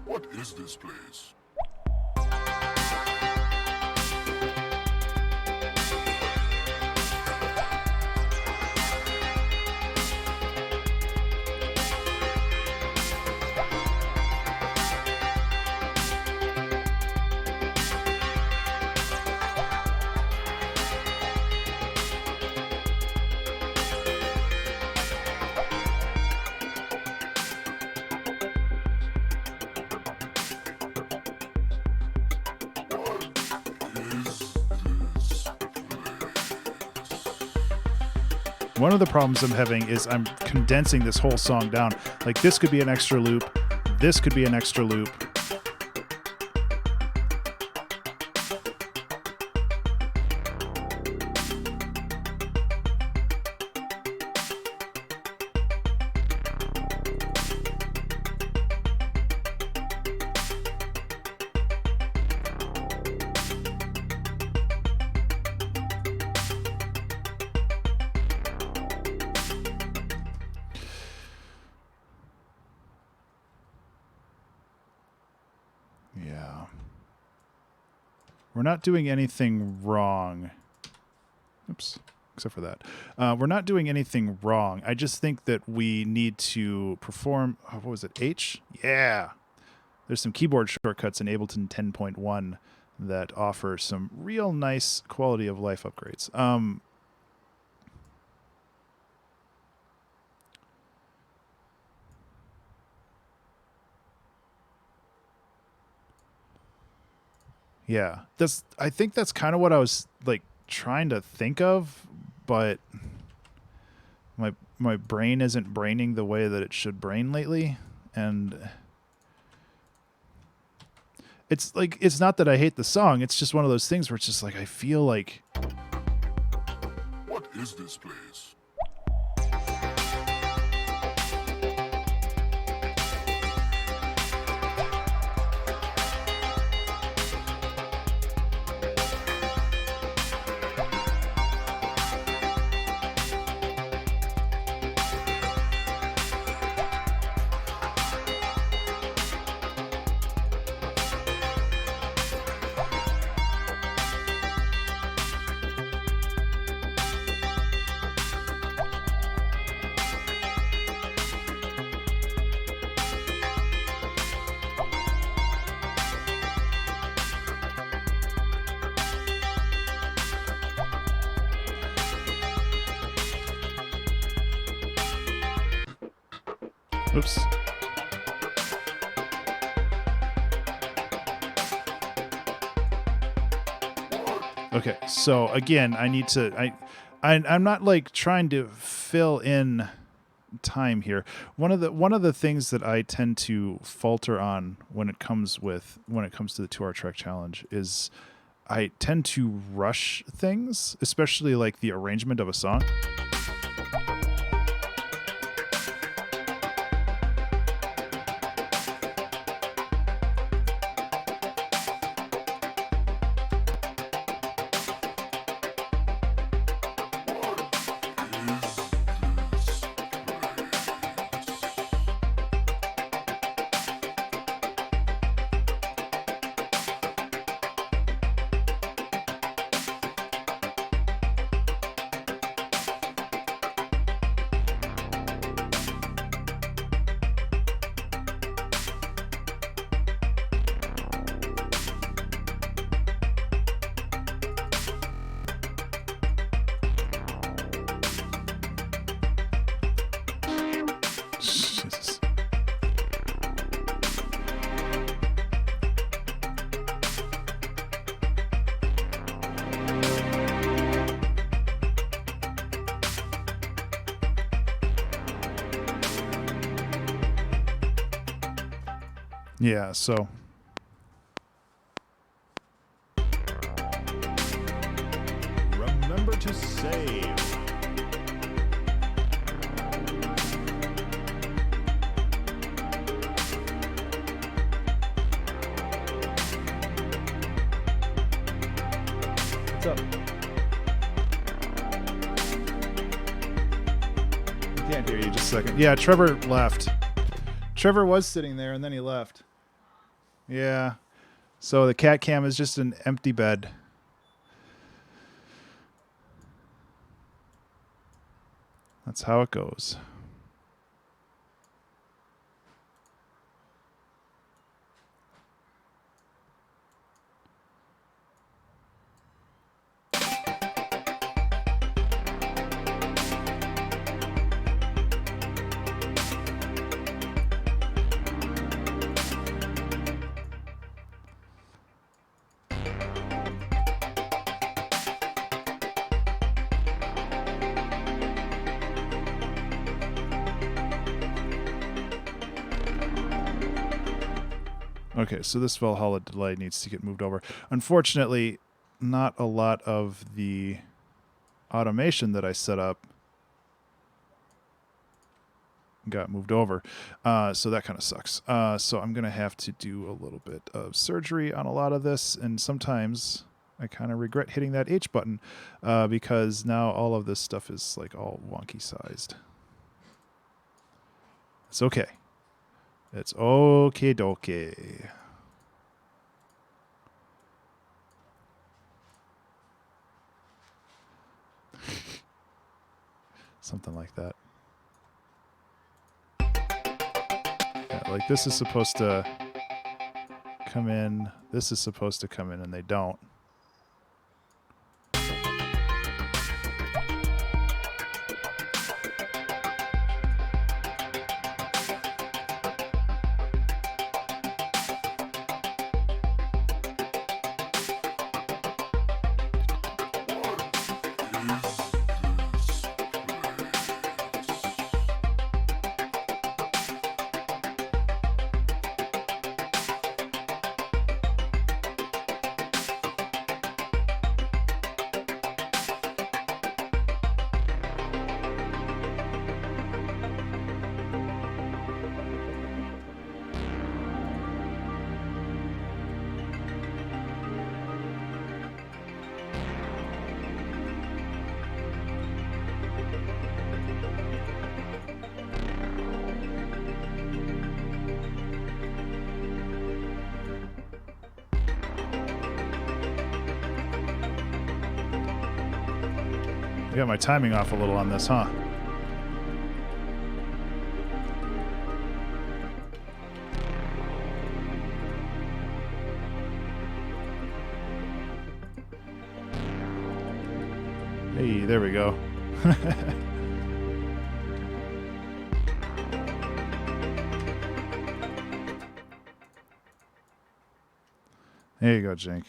What is this place? One of the problems I'm having is I'm condensing this whole song down. Like, this could be an extra loop. This could be an extra loop. We're not doing anything wrong. Oops. Except for that. We're not doing anything wrong. I just think that we need to perform... what was it? H? Yeah. There's some keyboard shortcuts in Ableton 10.1 that offer some real nice quality of life upgrades. Yeah, I think that's kind of what I was like trying to think of, but my brain isn't braining the way that it should brain lately, and it's like, it's not that I hate the song, it's just one of those things where it's just like I feel like... What is this place? Oops. Okay, so again, I need to... I'm not like trying to fill in time here. One of the things that I tend to falter on when it comes to the 2-hour track challenge is I tend to rush things, especially like the arrangement of a song. Jesus. Yeah, so Remember to save. what's up? I can't hear you, just a second. Yeah, Trevor left. Trevor was sitting there and then he left. Yeah. So the cat cam is just an empty bed. That's how it goes. Okay, so this Valhalla delay needs to get moved over. Unfortunately, not a lot of the automation that I set up got moved over. So that kind of sucks. So I'm going to have to do a little bit of surgery on a lot of this, and sometimes I kind of regret hitting that H button because now all of this stuff is like all wonky sized. It's okay. It's okay dokie. Something like that. Yeah, like this is supposed to come in. This is supposed to come in, and they don't. I got my timing off a little on this, huh? Hey, there we go. There you go, Jink.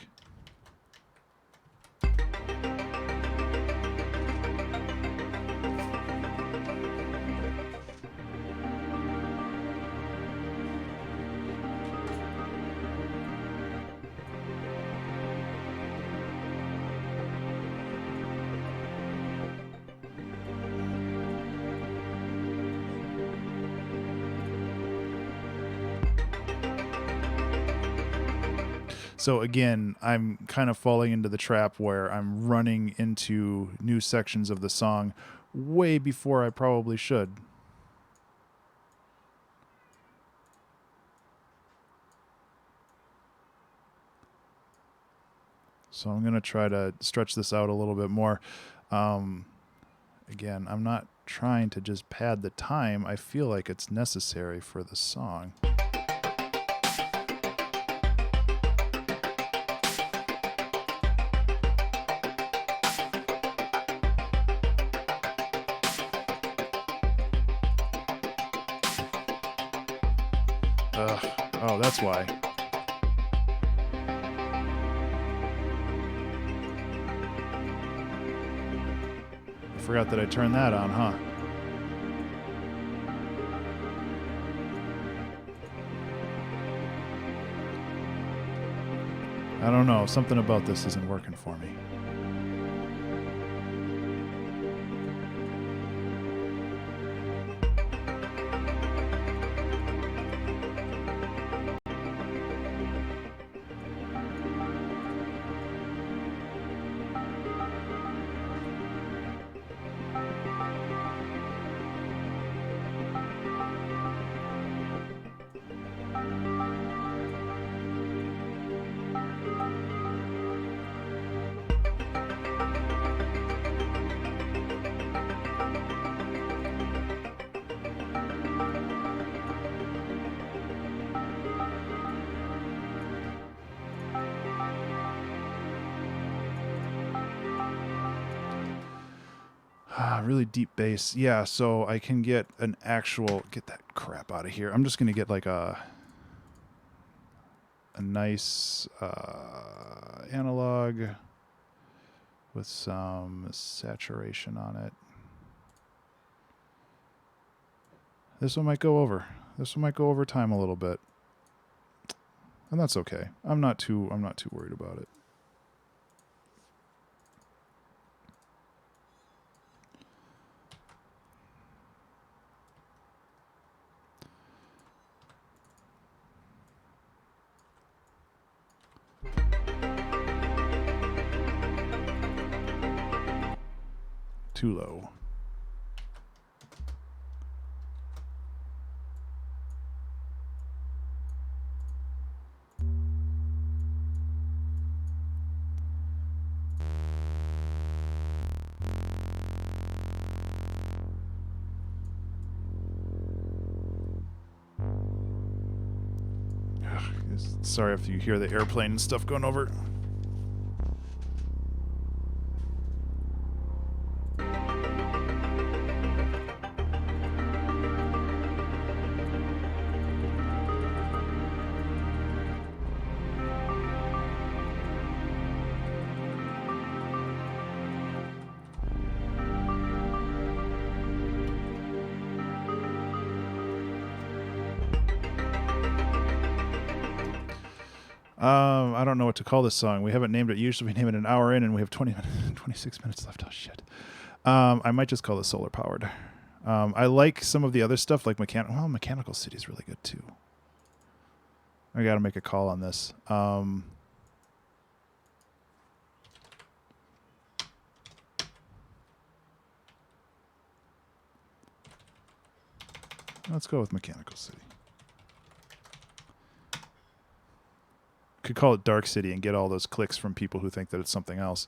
So again, I'm kind of falling into the trap where I'm running into new sections of the song way before I probably should. So I'm going to try to stretch this out a little bit more. Again, I'm not trying to just pad the time. I feel like it's necessary for the song. Oh, that's why. I forgot that I turned that on, huh? I don't know. Something about this isn't working for me. Really deep bass. Yeah, so I can get an actual... Get that crap out of here. I'm just going to get like a nice analog with some saturation on it. This one might go over. This one might go over time a little bit. And that's okay. I'm not too worried about it. Too low. Sorry if you hear the airplane and stuff going over. I don't know what to call this song. We haven't named it. Usually we name it an hour in, and we have 26 minutes left. Oh, shit. I might just call it solar powered. I like some of the other stuff, like Mechanical City is really good, too. I got to make a call on this. Let's go with Mechanical City. Could call it Dark City and get all those clicks from people who think that it's something else.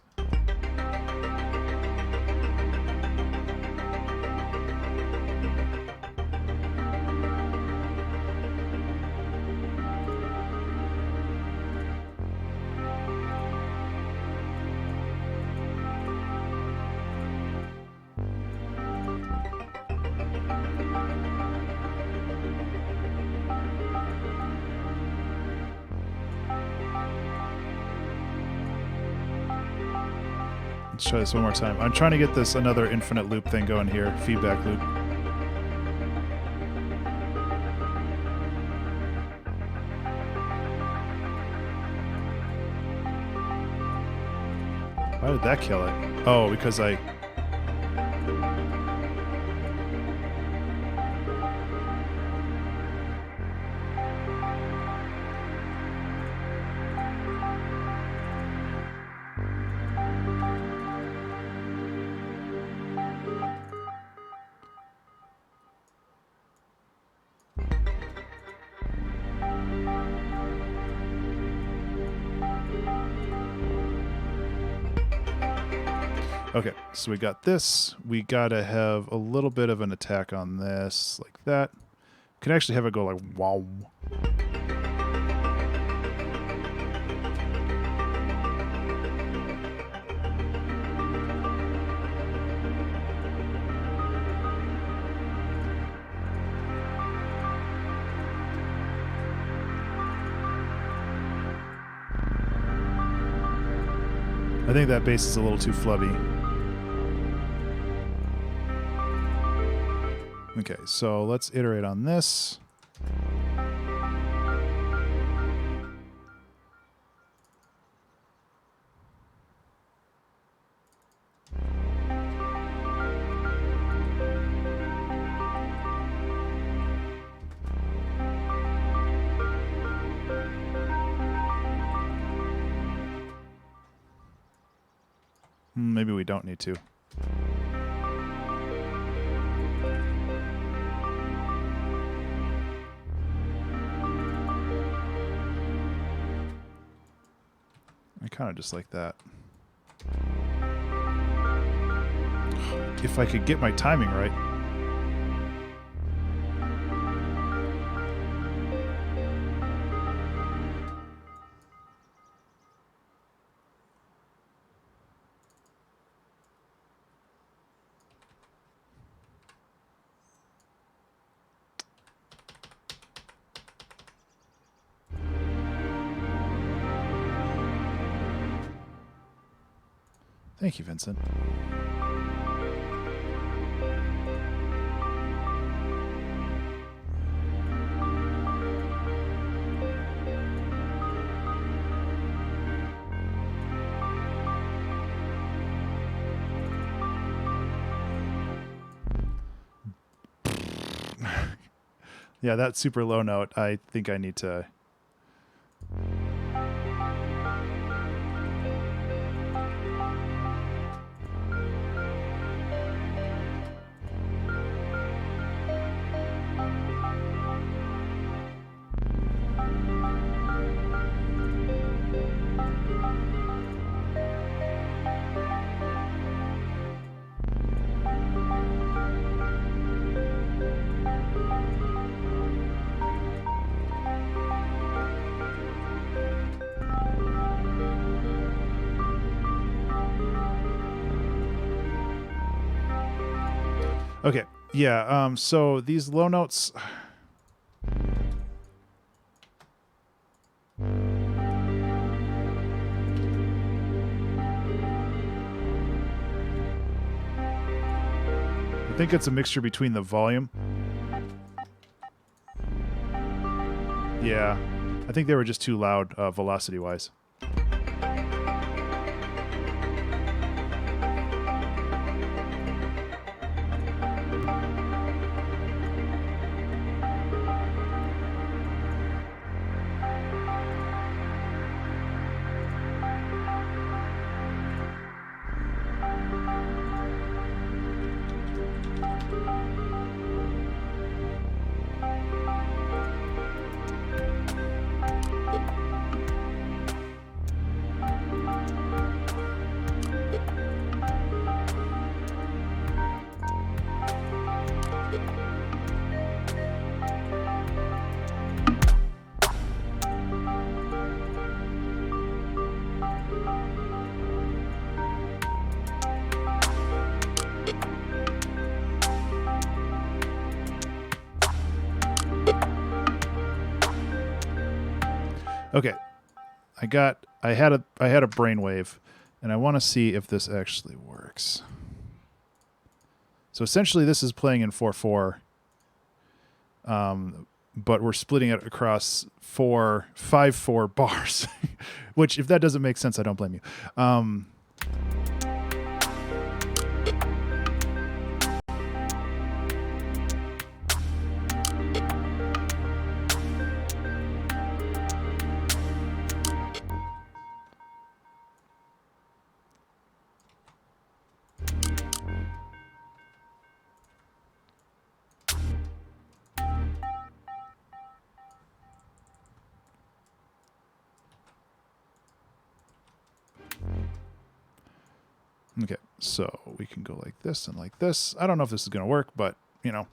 Let's try this one more time. I'm trying to get this another infinite loop thing going here. Feedback loop. Why did that kill it? Oh, because I... Okay, so we got this. We gotta have a little bit of an attack on this, like that. Could actually have it go like wow. I think that bass is a little too flubby. Okay, so let's iterate on this. Maybe we don't need to. I kind of just like that. If I could get my timing right. Thank you, Vincent. Yeah, that super low note, I think I need to... Okay, yeah, so these low notes... I think it's a mixture between the volume. Yeah, I think they were just too loud velocity-wise. Okay, I had a brainwave, and I want to see if this actually works. So essentially, this is playing in 4/4, but we're splitting it across 5/4 bars, which if that doesn't make sense, I don't blame you. Okay, so we can go like this and like this. I don't know if this is going to work, but, you know.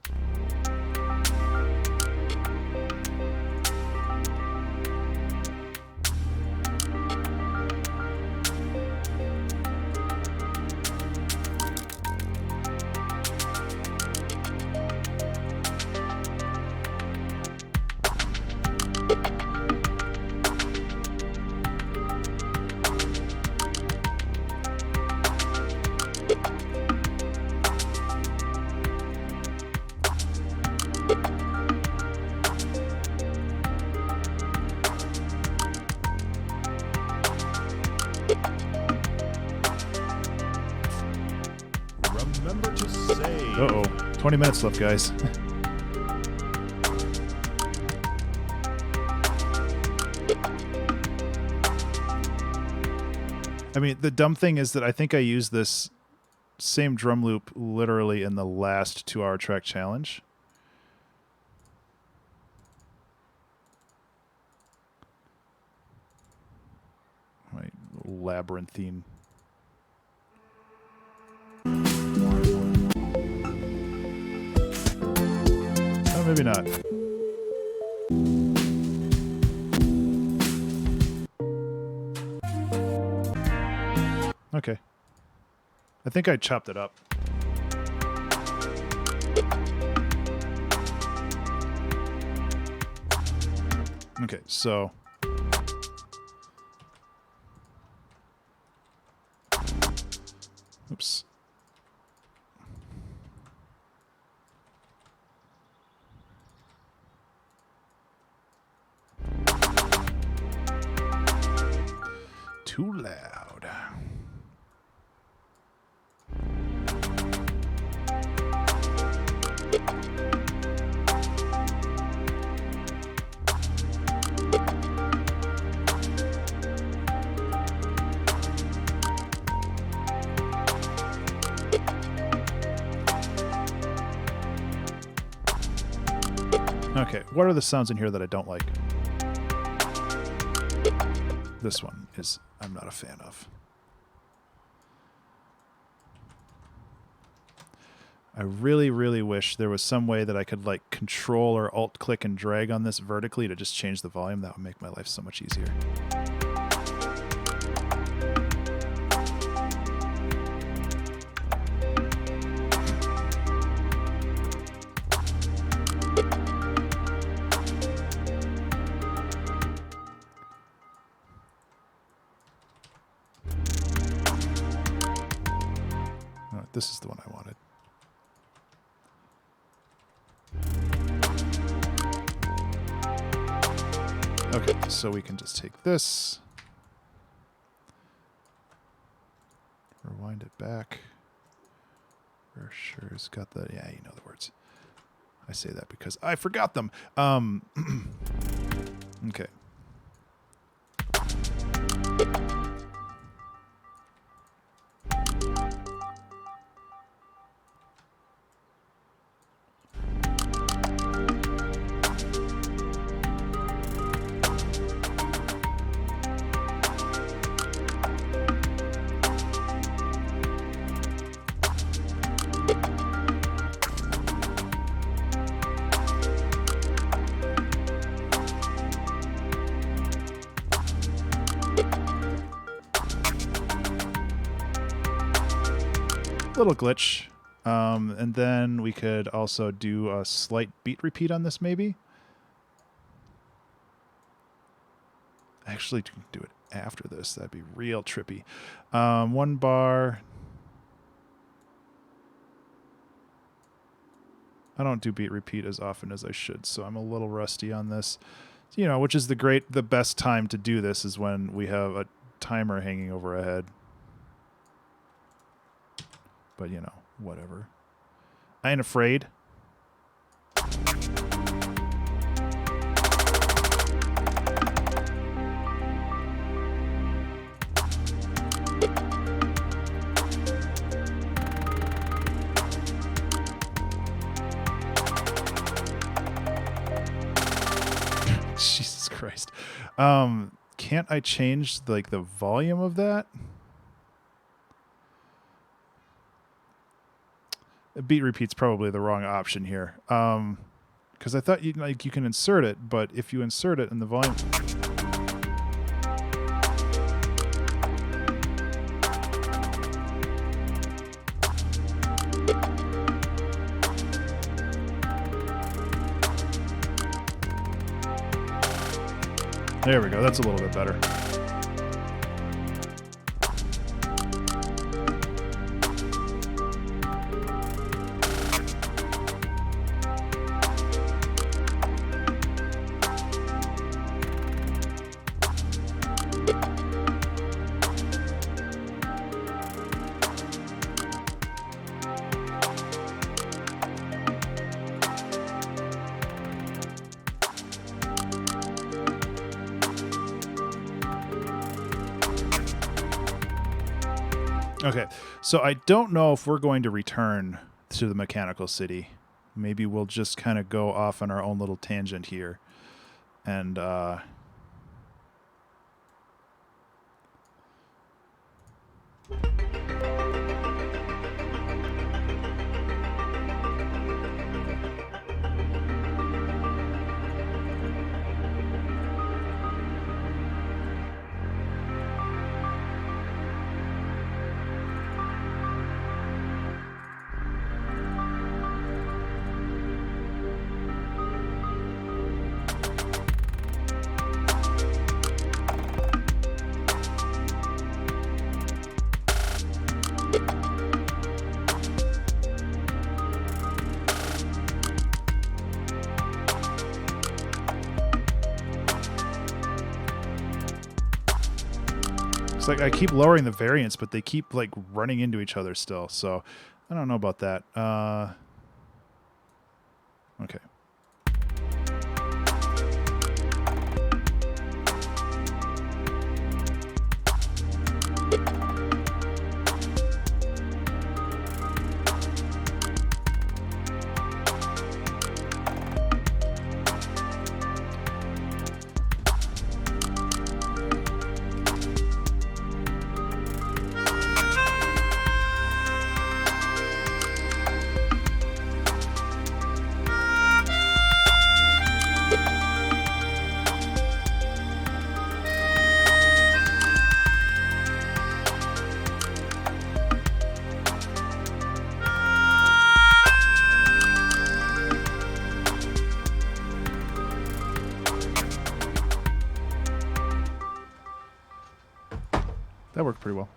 Remember to save. Uh-oh. 20 minutes left, guys. I mean, the dumb thing is that I think I used this same drum loop literally in the last 2-hour track challenge. My labyrinthine. Oh, maybe not. Okay. I think I chopped it up. Okay, so... Oops. Too loud. Okay, what are the sounds in here that I don't like? This one is I'm not a fan of. I really, really wish there was some way that I could like control or alt click and drag on this vertically to just change the volume. That would make my life so much easier. this is the one I wanted. Okay, so we can just take this, rewind it back. For sure, it's got the, yeah, you know the words. I say that because I forgot them. Okay. Little glitch. And then we could also do a slight beat repeat on this, maybe. Actually, do it after this. That'd be real trippy. 1 bar. I don't do beat repeat as often as I should, so I'm a little rusty on this. You know, which is the best time to do this is when we have a timer hanging over our head. But, you know, whatever. I ain't afraid. Jesus Christ. Can't I change, like, the volume of that? Beat repeat's probably the wrong option here, because I thought you can insert it, but if you insert it in the volume, there we go. That's a little bit better. Okay, so I don't know if we're going to return to the mechanical city. Maybe we'll just kind of go off on our own little tangent here. And, like I keep lowering the variance, but they keep like running into each other still. So I don't know about that. Okay. That worked pretty well.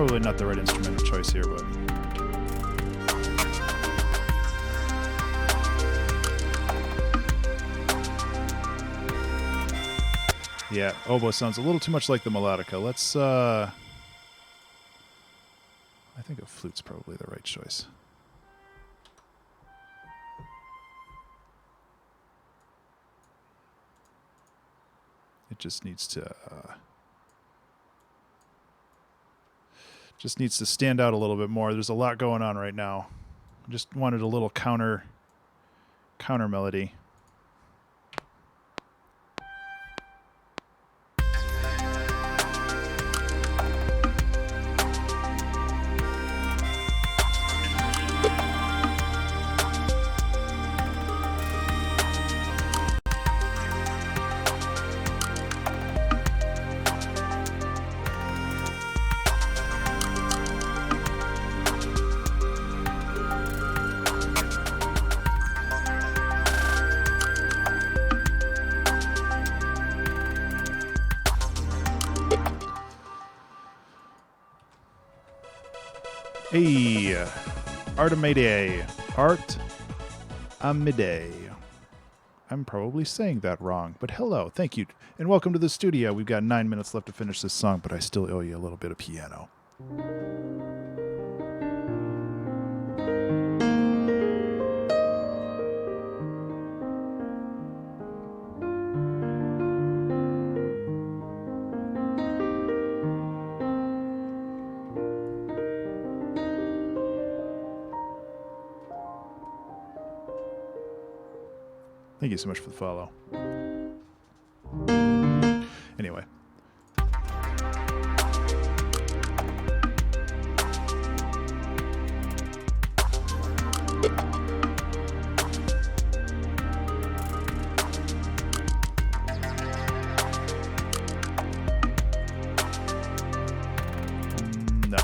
Probably not the right instrument of choice here, but... Yeah, oboe sounds a little too much like the melodica. Let's, I think a flute's probably the right choice. It just needs to stand out a little bit more. There's a lot going on right now. I just wanted a little counter melody. Hey, Artemide. Art Amide. I'm probably saying that wrong, but hello, thank you, and welcome to the studio. We've got 9 minutes left to finish this song, but I still owe you a little bit of piano. Thank you so much for the follow. Anyway. No.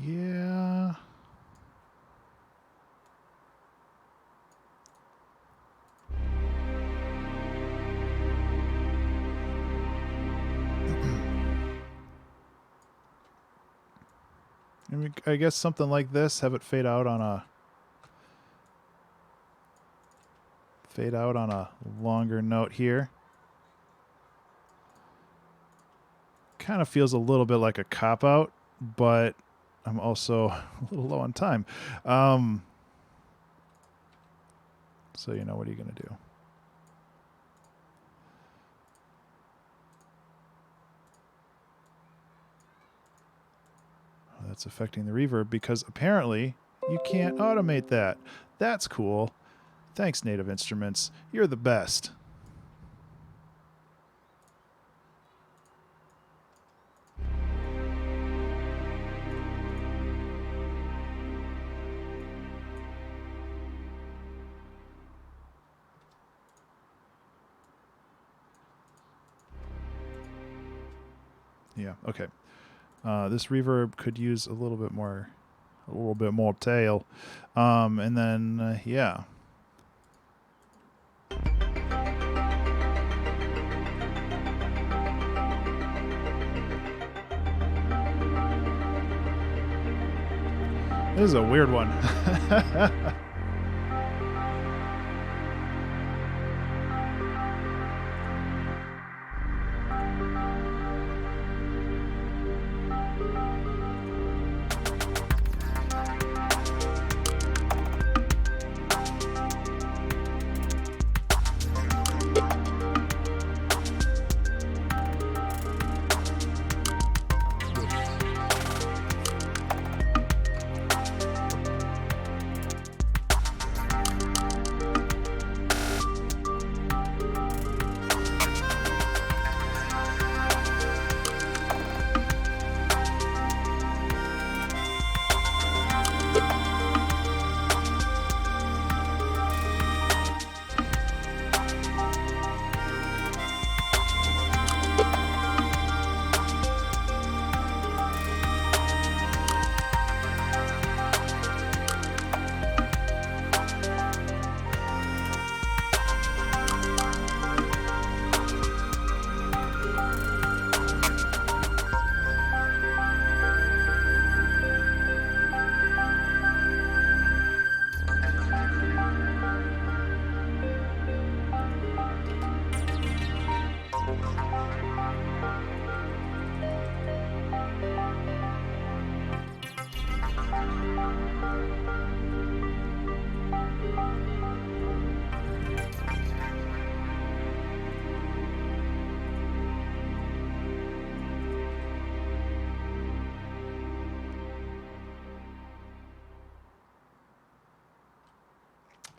Yeah. I guess something like this, have it fade out on a longer note here. Kind of feels a little bit like a cop-out, but I'm also a little low on time. So, you know, what are you going to do? Oh, that's affecting the reverb because apparently you can't automate that. That's cool. Thanks, Native Instruments. You're the best. Yeah, okay. This reverb could use a little bit more tail. And then, yeah. This is a weird one.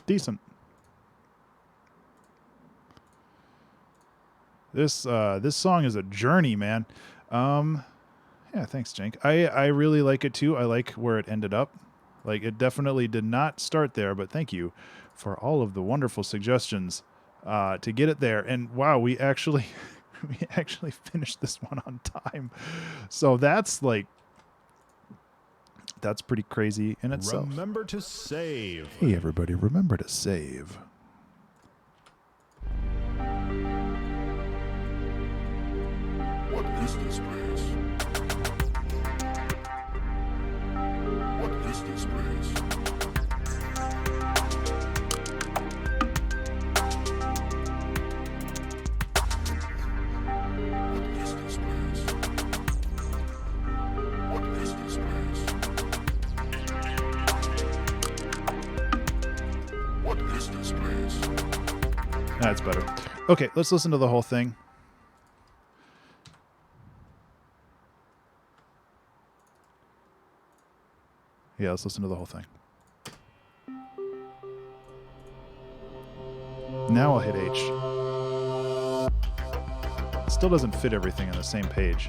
Decent. This song is a journey, man. Yeah, thanks, Jank. I really like it too. I like where it ended up. Like, it definitely did not start there, but thank you for all of the wonderful suggestions to get it there. And wow, we actually finished this one on time. So that's pretty crazy in itself. Remember to save. Hey everybody, remember to save. What is this place? What is this place? What is this place? What is this place? What is this place? That's better. Okay, let's listen to the whole thing. Yeah, let's listen to the whole thing. Now I'll hit H. It still doesn't fit everything on the same page.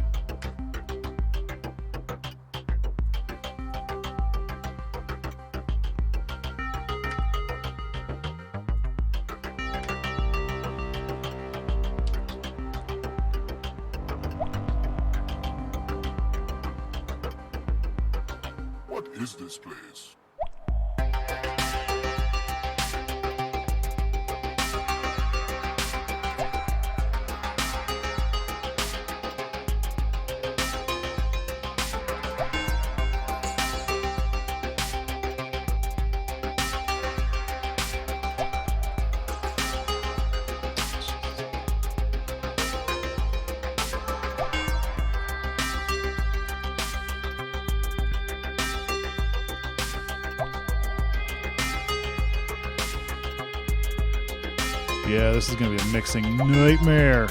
What is this place? Yeah, this is going to be a mixing nightmare.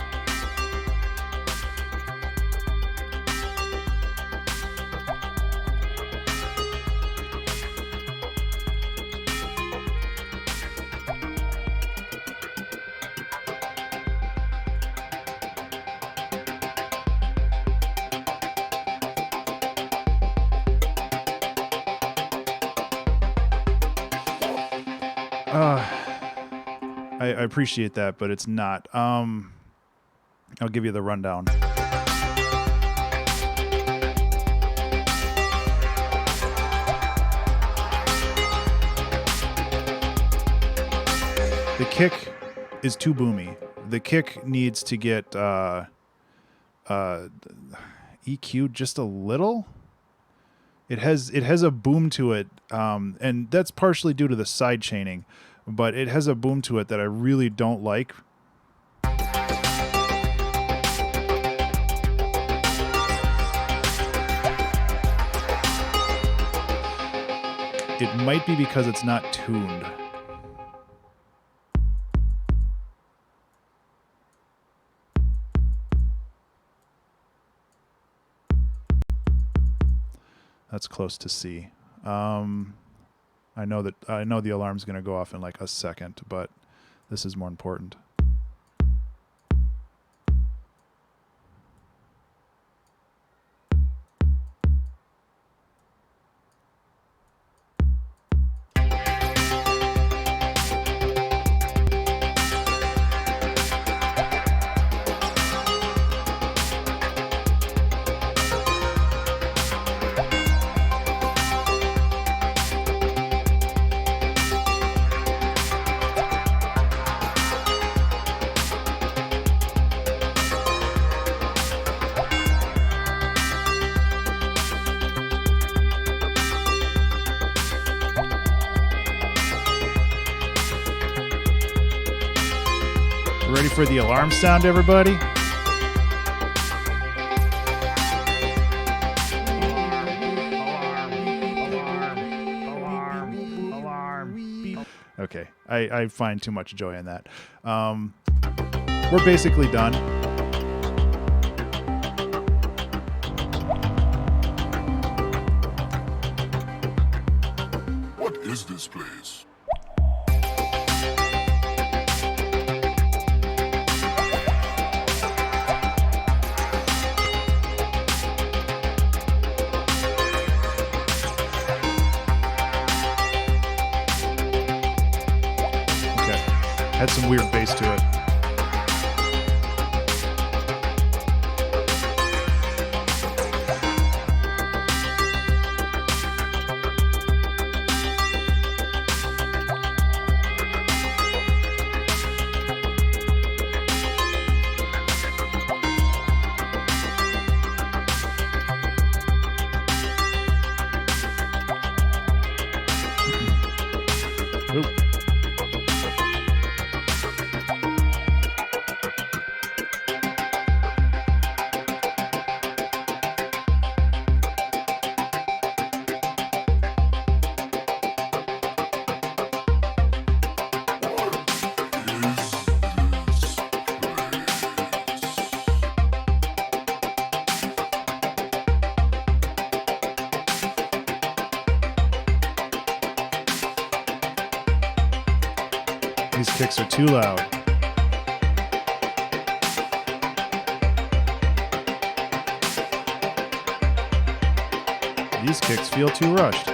I appreciate that, but it's not. I'll give you the rundown. The kick is too boomy. The kick needs to get EQ'd just a little. It has a boom to it, and that's partially due to the side chaining. But it has a boom to it that I really don't like. It might be because it's not tuned. That's close to C. I know the alarm's going to go off in like a second, but this is more important. Ready for the alarm sound, everybody? Okay, I find too much joy in that. We're basically done. What is this place? Had some weird bass to it. Oop. These kicks are too loud. These kicks feel too rushed.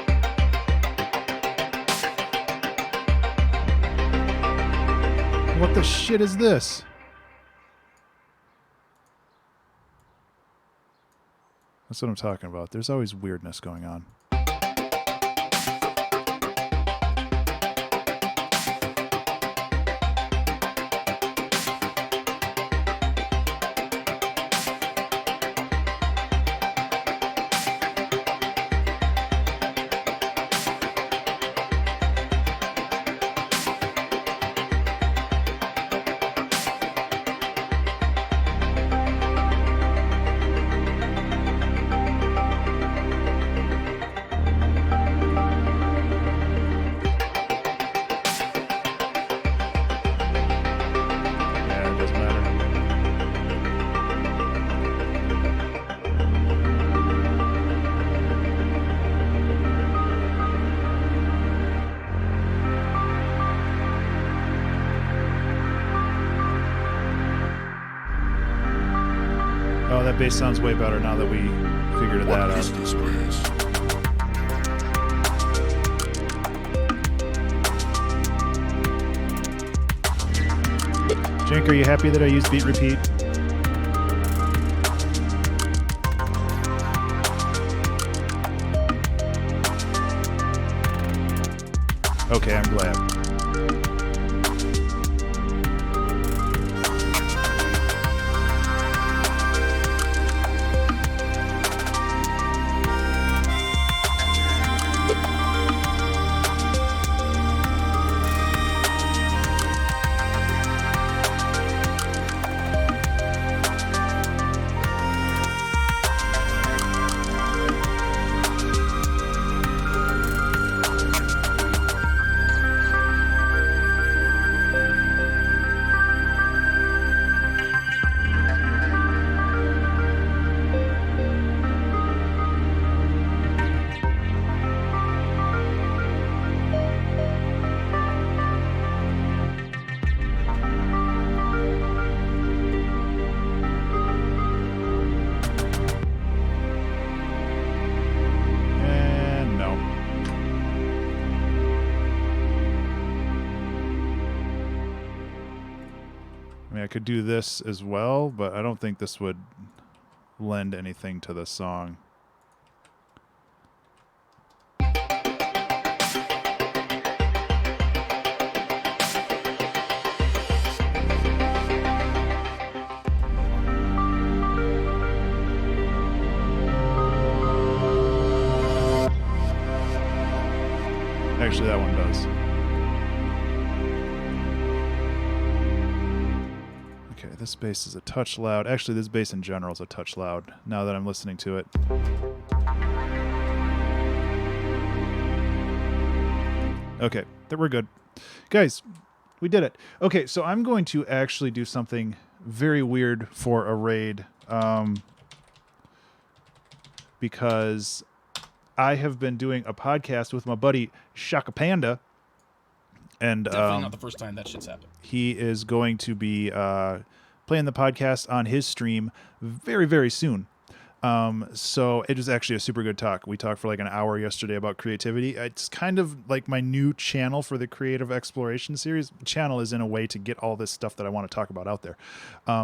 What the shit is this? That's what I'm talking about. There's always weirdness going on. Oh, that bass sounds way better now that we figured that What is out. this place? Jink, are you happy that I used beat repeat? Okay, I'm glad. And no. I mean, I could do this as well, but I don't think this would lend anything to the song. Actually, that one does. Okay, this bass is a touch loud. Actually, this bass in general is a touch loud now that I'm listening to it. Okay, that we're good. Guys, we did it. Okay, so I'm going to actually do something very weird for a raid because I have been doing a podcast with my buddy Shaka Panda, and Definitely not the first time that shit's happened. he is going to be playing the podcast on his stream very, very soon. So it was actually a super good talk. We talked for like an hour yesterday about creativity. It's kind of like my new channel for the creative exploration series. Channel is in a way to get all this stuff that I want to talk about out there.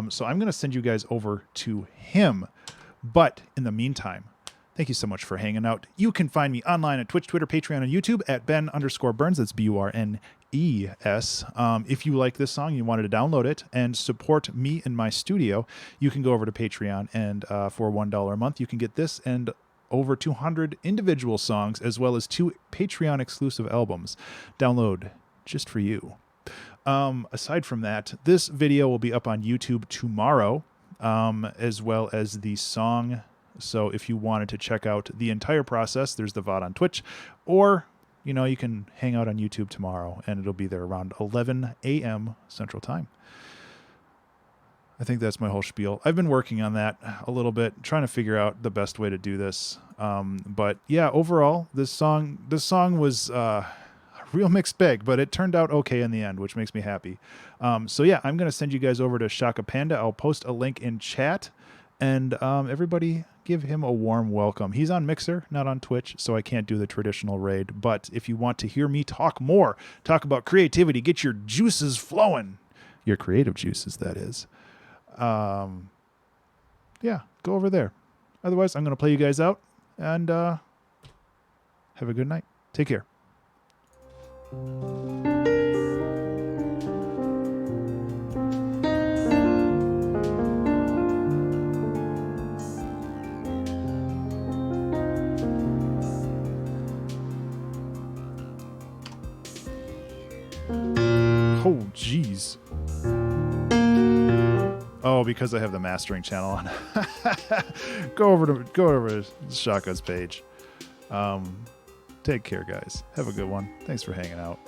So I'm going to send you guys over to him. But in the meantime, thank you so much for hanging out. You can find me online at Twitch, Twitter, Patreon, and YouTube at Ben_Burns. That's BURNES. If you like this song, you wanted to download it and support me in my studio, you can go over to Patreon, and for $1 a month, you can get this and over 200 individual songs, as well as 2 Patreon exclusive albums. Download just for you. Aside from that, this video will be up on YouTube tomorrow, as well as the song. So if you wanted to check out the entire process, there's the VOD on Twitch, or you can hang out on YouTube tomorrow, and it'll be there around 11 a.m. Central Time. I think that's my whole spiel. I've been working on that a little bit, trying to figure out the best way to do this. But yeah, overall, this song was a real mixed bag, but it turned out okay in the end, which makes me happy. So yeah, I'm going to send you guys over to Shaka Panda. I'll post a link in chat, and everybody give him a warm welcome. He's on Mixer, not on Twitch, so I can't do the traditional raid. But if you want to hear me talk more, talk about creativity, get your juices flowing, your creative juices, that is. Yeah, go over there. Otherwise, I'm going to play you guys out, and have a good night. Take care. Oh, jeez. Oh, because I have the mastering channel on. Go over to Shaka's page. Take care, guys. Have a good one. Thanks for hanging out.